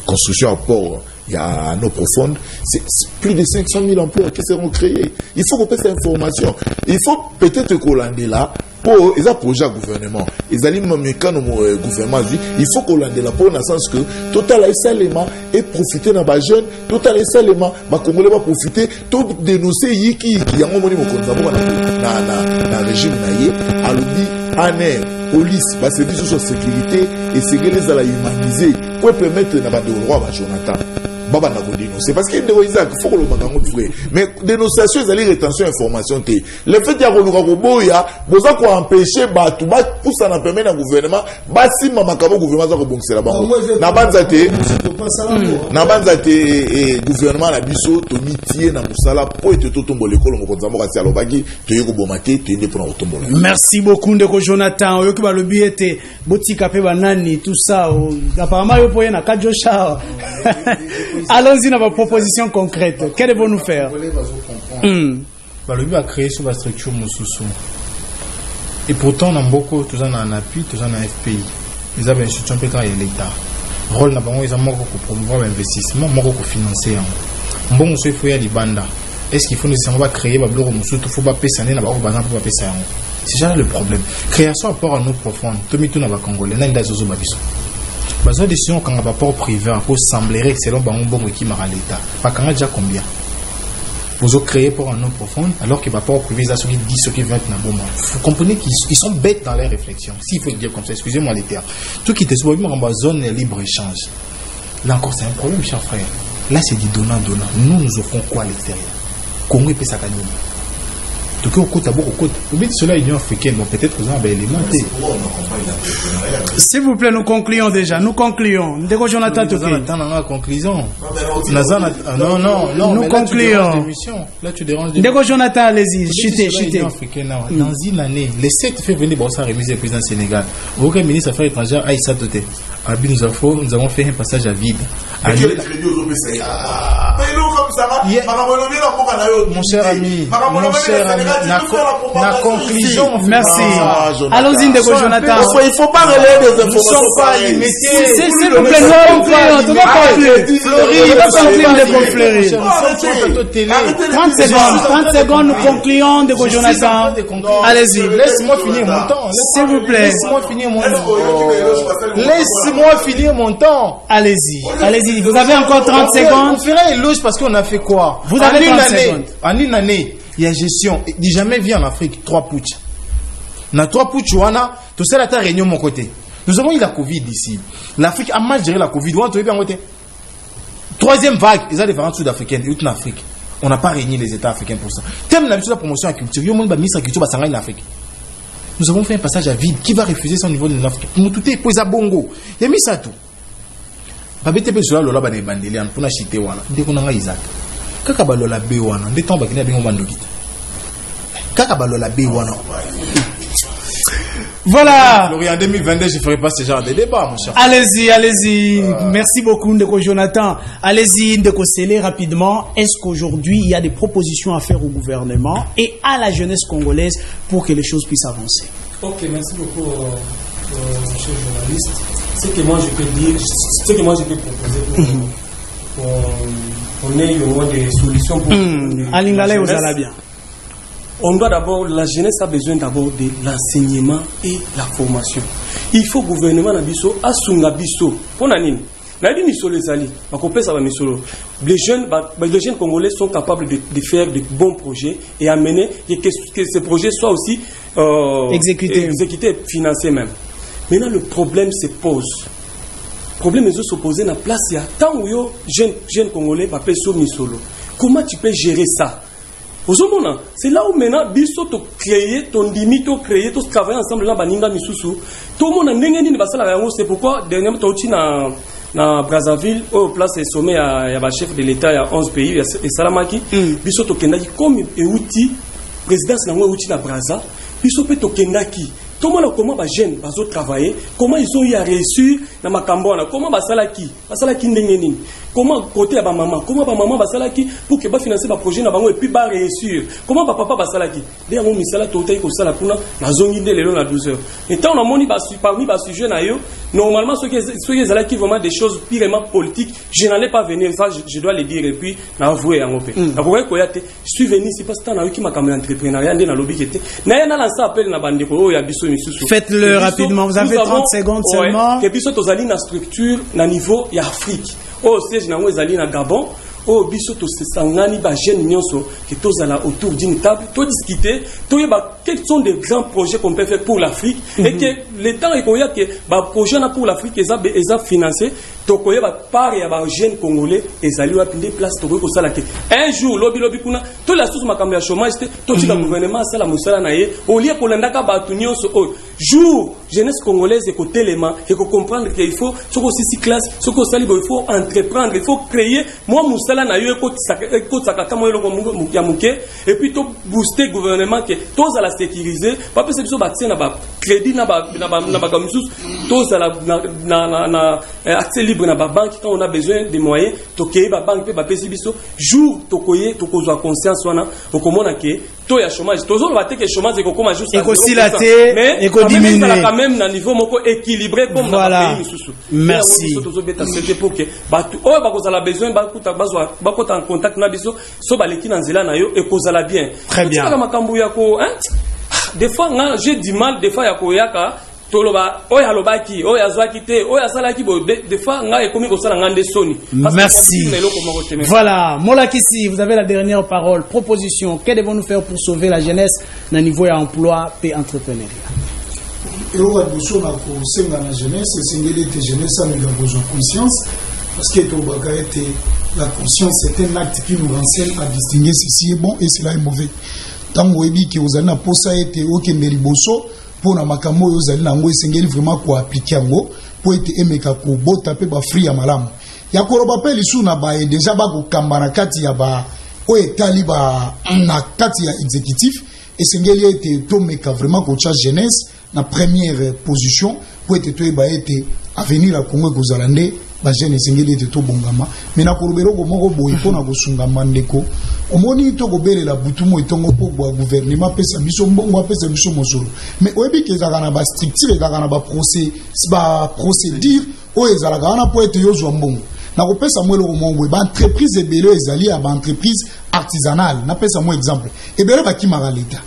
construction à port, il y a à eau profonde, c'est plus de 500 000 emplois qui seront créés. Il faut qu'on passe cette information. Il faut peut-être qu'on l'ende là pour les projets gouvernement. Les aliments quand le gouvernement dit, il faut qu'on l'ende là pour dans le sens que total élément et profiter dans les jeunes, total élément, les Congolais va profiter, tout dénoncer qui a un moment dans le régime à l'oubli, police, service de sécurité et c'est que les allons humaniser pour permettre de roi Jonathan. C'est parce qu'il faut que le bagango frère. Mais dénonciation, ils allaient rétention information. Le fait qu'il y a besoin qu'on empêche, pour ça n'a permis au gouvernement, si maman gouvernement va rebondir là-bas. N'a gouvernement la biso, Tony Tié, na Moussala, pour être tout tombé l'école, on va dire à l'obagi, tu es bombardier, tu es pour tomber. Merci beaucoup, Ndeko Jonathan. Oyo kiba lobi ete botika pe banani tout ça. Apparemment yo poye na Kadjosha. Allons-y dans vos propositions concrètes. Qu'est-ce que vous nous faire? Le but a créé sur la structure Moussoussou. Et pourtant, on a beaucoup, tout ça en appui, tout ça en FPI. Ils avaient une institution pétrole et l'État. Le rôle n'a pas eu pour promouvoir l'investissement, pour financer. Bon, monsieur, il faut y aller banda. Est-ce qu'il faut nécessairement créer un bloc Moussou? Il faut pas payer ça, il faut pas payer ça. C'est déjà le problème. Création à part en eau profonde. Tout le monde Congolais, n'a pas de babiso. Parce que décision quand on va pas privé pour semblerait que c'est l'homme bon qui m'a l'État. Pas quand déjà combien vous créez pour un nom profond alors que va pas privé ça ce qui 10 ce qui 20 na bon. Vous comprenez qu'ils sont bêtes dans leurs réflexions. S'il faut le dire comme ça, excusez-moi les termes. Tout qui était sur en zone libre échange. Là encore c'est un problème cher frère. Là c'est du donnant. Nous offrons quoi à l'extérieur? Congo peut ça gagner. Donc au côté beaucoup côté. Vous dites cela Union africaine, bon peut-être que vous avez élémenté. S'il vous plaît, nous concluons déjà. Nous concluons. Ndeko Jonathan Toké. Attends, conclusion. Non. Nous concluons. Là, tu déranges. Ndeko Jonathan, allez-y. Chutez. Dans une année, le 7 février, bon, ça a remis le président Sénégal. Aucun ministre des Affaires étrangères, Aïssa Toté. Nous avons fait un passage à vide. Mon cher ami, la conclusion. Merci. Allons-y, Ndeko Jonathan. Il ne faut pas relayer des informations. Nous ne sommes pas limités. S'il vous plaît, nous concluons. 30 secondes, nous concluons, Ndeko Jonathan. Allez-y. Laisse-moi finir mon temps. S'il vous plaît. Laisse-moi finir mon temps. Allez-y. Vous avez encore 30 secondes. On ferait éloge parce qu'on a fait quoi? Vous avez 30 secondes. En une année, il y a gestion. Il n'y a jamais vu en Afrique 3 putsch. Dans 3 putsch, tout ça, la réunion mon côté. Nous avons eu la Covid ici. L'Afrique a mal géré la Covid. Troisième vague, ils ont des variantes sud-africaines et en Afrique. On n'a pas régné les États africains pour ça. Thème l'habitude de la promotion à la culture. Ministre de la culture va en Afrique. Nous avons fait un passage à vide. Qui va refuser ça au niveau de l'Afrique? Nous tout est posé à Bongo. Il y a mis ça tout. Babete pe sur lola bana bandeli an pona chité wana. Ndeko nanga Isaac. Kaka balola be wana. Ndeko ba kina bingo bandokita. Kaka balola be wana. Voilà. En 2022, je ne ferai pas ce genre de débat, mon cher. Allez-y. Merci beaucoup, Ndeko Jonathan. Allez-y, Ndeko Sélé, rapidement. Est-ce qu'aujourd'hui, il y a des propositions à faire au gouvernement et à la jeunesse congolaise pour que les choses puissent avancer? Ok, merci beaucoup, monsieur le journaliste. Ce que moi je peux dire, ce que moi je peux proposer pour qu'on ait au moins des solutions pour Alingale aux Alabiens. On doit d'abord, la jeunesse a besoin d'abord de l'enseignement et la formation. Il faut gouvernement nabiso asunga biso. Pour nanine. Les jeunes congolais sont capables de faire de bons projets et amener que ces projets soient aussi exécutés et financés même. Maintenant, le problème se pose. Le problème est de s'opposer à la place. Il y a tant de jeunes congolais qui sont misolo. Comment tu peux gérer ça? C'est là où maintenant, biso to créer, ton limite, to créer, to travailler ensemble là, baninga misusu. Tout le monde a n'engagé ni basala yango. C'est pourquoi dernièrement tu na Brazzaville, au place sommet il y a le chef de l'État, il y a 11 pays, et Salamaki, biso to kendaki comme outil présidence na outil na Brazza, biso pe to kendaki. comment les jeunes ont travaillé, comment ils ont eu à réussir dans ma cambona, comment basalaki ndengeni, comment côté à ma maman, comment ma maman basalaki pour que ba financer ba projet na bango et puis ba réussir, comment papa basalaki. Dès mon misala totai ko sala kuna na zongi de lelo na 12 heures. Et tant on a moni parmi ba sujet na yo, normalement ceux qui zalaki vraiment des choses purement politiques, je n'allais pas venir, ça je dois le dire et puis na avouer en opé. Na ko koyate, je suis venu c'est parce que na yo ki makam entrepreneuriat ndé na lobby kete. Na ya na lancer appel na bande ko ya biso misusu. Faites-le rapidement, vous avez 30 secondes seulement. Et puis surtout zali na structure na niveau ya Afrique. Oh siège na zali na Gabon. Oh biso to sangani ba jeune nyonso que tozala autour d'une table, to discuter, to yeba quels sont des grands projets qu'on peut faire pour l'Afrique et que l'état ekoya que ba projet na pour l'Afrique eza financé to koyeba part ya ba jeune congolais ezali wa pinde place to ko sala ke un jour lobby kuna to la source makambo ya chômage to tika gouvernement sala musala na ye au lieu ko lendaka ba tu nyonso jour jeunesse congolaise ko télément et ko comprendre qu'il faut soko six classes soko sali il faut entreprendre, il faut créer moi musala na yo ko tsaka kama yo ko ya muke et puis to booster gouvernement que tous à la sécuriser pas parce que biso ba tsena ba crédit na ba kamisus tous à la accès libre na ba banque quand on a besoin des moyens to ke ba banque pe ba pesi biso jour to koye to kozwa conscience wana okomona ke to ya chômage to zo ba te ke chômage ko koma juste ko silater et ko diminuer quand même na niveau moko équilibré comme dans le pays misusu. Merci. To zo beta c'était pour que ba o ba ko za la besoin ba kuta bazwa ba ko en contact na biso so ba leki na nzela na yo et ko za la bien. Très bien. Ka makambu ya ko des fois j'ai du mal des fois ya ko yaka toloba oya lobaki oya zwaki te oya salaki bo des fois nga ekomi ko sala ngande soni. Merci. Voilà, Molakisi, vous avez la dernière parole. Proposition, que devons-nous faire pour sauver la jeunesse dans le niveau emploi et entrepreneuriat? Et on va dire la jeunesse, c'est une jeunesse a besoin de conscience parce que la conscience est un acte qui nous renseigne à distinguer ceci est bon et cela est mauvais. Tant que vous avez que vous avez un poste à être au Kenderiboso pour na makamo vous allez nango esengeli vraiment ko appliquer ngo pour être emeka ko bota pe ba free ya malamu. Ya ko ba pe lisu na ba déjà ba ko kambana kati ya ba o etali ba na kati ya exécutif esengeli était to meka vraiment ko cha jeunesse na première position pour être to ba être avenir la Congo ko zalande ba jeune esengeli était to bongama mais na ko rubero ko moko boy pona ko sungama ndeko omoni to ko belela butumo itongo po bo gouvernement pesa biso mbongo pesa biso mosolo mais oyebi ke za kana ba structure za kana ba procédure o ezala kana po être yozwa mbongo na ko pesa mwelo ko mongo ba entreprise ebele ezali ya ba entreprise artisanale na pesa mo exemple ebele ba kimaka leta.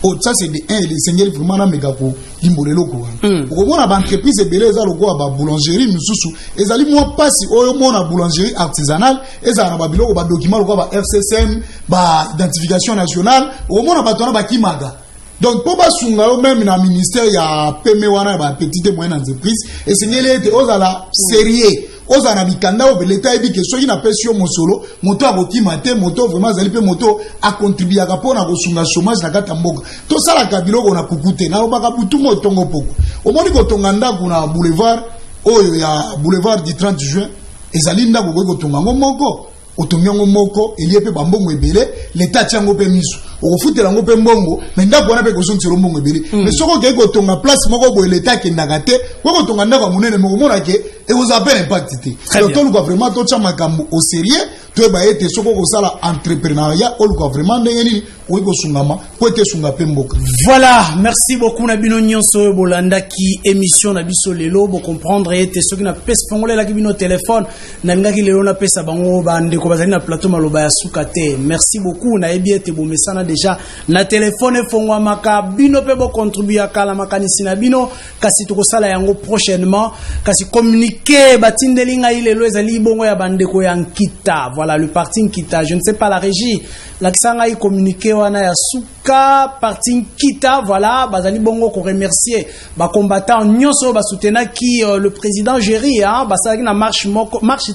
Oh, ça c'est des les seigneurs vraiment na megako limbolelo ko wana. Ko mona ba entreprise beleza loko ba boulangerie mususu ezali mo pasi oyo mona boulangerie artisanale ezala ba biloko ba document loko ba FCSM ba identification nationale o mona ba tona ba kimaga. Donc pour ba sunga yo même na ministère ya PME wana ba petite et moyenne entreprise et seigneur était ozala sérieux ozana bikanda o l'État ebi que soki na pesio mosolo moto abokima te moto vraiment zali pe moto a contribuer ka pona ko sunga chômage na kata mboka to sala ka biloko na kukute na obaka butu mo tongo poko omoni ko tonga ndaku na boulevard oyo ya boulevard du 30 juin ezali ndaku ko tonga ngomoko otongo moko elie pe bambongo ebele l'État tiango pe miso okufutela ngo pe mbongo mais ndaku wana pe ko sontiro mbongo ebele mais soko ke ko tonga place moko bo l'État ke ndakate ko tonga ndaku munene moko mona ke et vous avez impact. Donc, on doit vraiment tout ça au sérieux. Tu es baillé, tu soko sala entrepreneuriat. On doit vraiment dégainer. Oui, go sungama. Poete sunga pemboka. Voilà, merci beaucoup Nabino Nyonso Bolanda qui émission Nabiso Lelo pour comprendre et te ceux qui na pes pongole la kibino téléphone nanga ki lelo na pesa bango bande ko bazali na plateau maloba ya sukate. Merci beaucoup na ebi ete bo mesana déjà na téléphone fongwa maka bino pe bo contribuer kala makanisi na bino kasi to ko sala yango prochainement kasi communiquer batindelinga ilelo ezali bongo ya bande ko ya Nkita. Voilà le parti Nkita, je ne sais pas la régie la kisanga i communiquer wana ya suka parti Nkita. Voilà bazali bongo ko remercier ba combattant nyonso ba soutenir qui le président Géry hein basaki na marche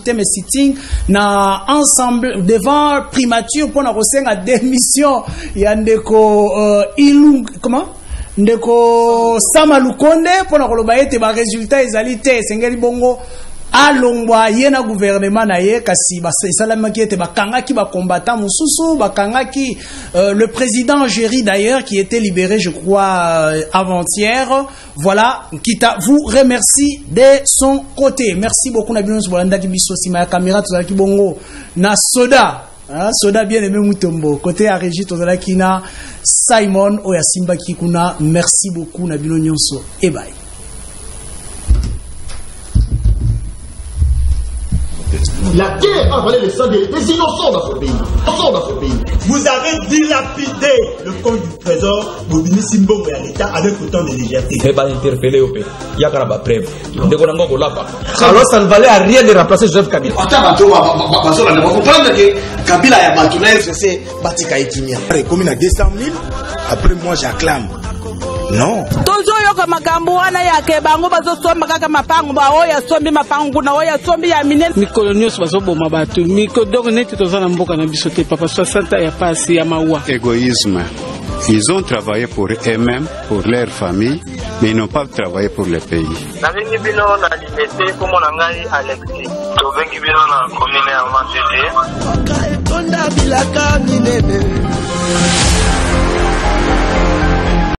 thème sitting na ensemble devant primature pour na kosenga démission ya ndeko ilung comment ndeko Sama Lukonde pour na koloba ete ba résultat ezali te sengeli bongo alongwa yena gouvernement na ye kasi basalamaki ete bakangaki ba combattant mususu bakangaki le président Géry d'ailleurs qui était libéré je crois avant-hier. Voilà, qui vous remercie de son côté. Merci beaucoup Nabino Bolanda ki biso sima ya caméra tozalaki bongo na soda. Soda bien aimé Mutombo. Côté à Régis tozalaki na Simon Oyasimba Kikuna. Merci beaucoup Nabino Nyonso et bye. La guerre a avalé le sang des innocents dans ce pays. Vous avez dilapidé le compte du trésor Bobini Simbongo et à l'État avec autant de légèreté. Il va interpeller au pays. Il y a qu'à la preuve. Alors ça ne valait à rien de remplacer Joseph Kabila. Comprendre que Kabila a battu la FCC, Batika Etimia. Comme il a 200 000, après moi j'acclame. Non. Tozo yoka makambo wana yake bango bazosomba kaka mapango ba oya sombi mapango na oya sombi ya minene mikolo nyonso bazoboma bato miko donc neti tozana mboka na biso te papa 60 ya pasi ya mawa. Égoïsme. Ils ont travaillé pour eux-mêmes, pour leur famille, mais ils n'ont pas travaillé pour le pays. Nabengi bino na limete komo na ngai Alexis. Tobengi bino na commune ya Matete.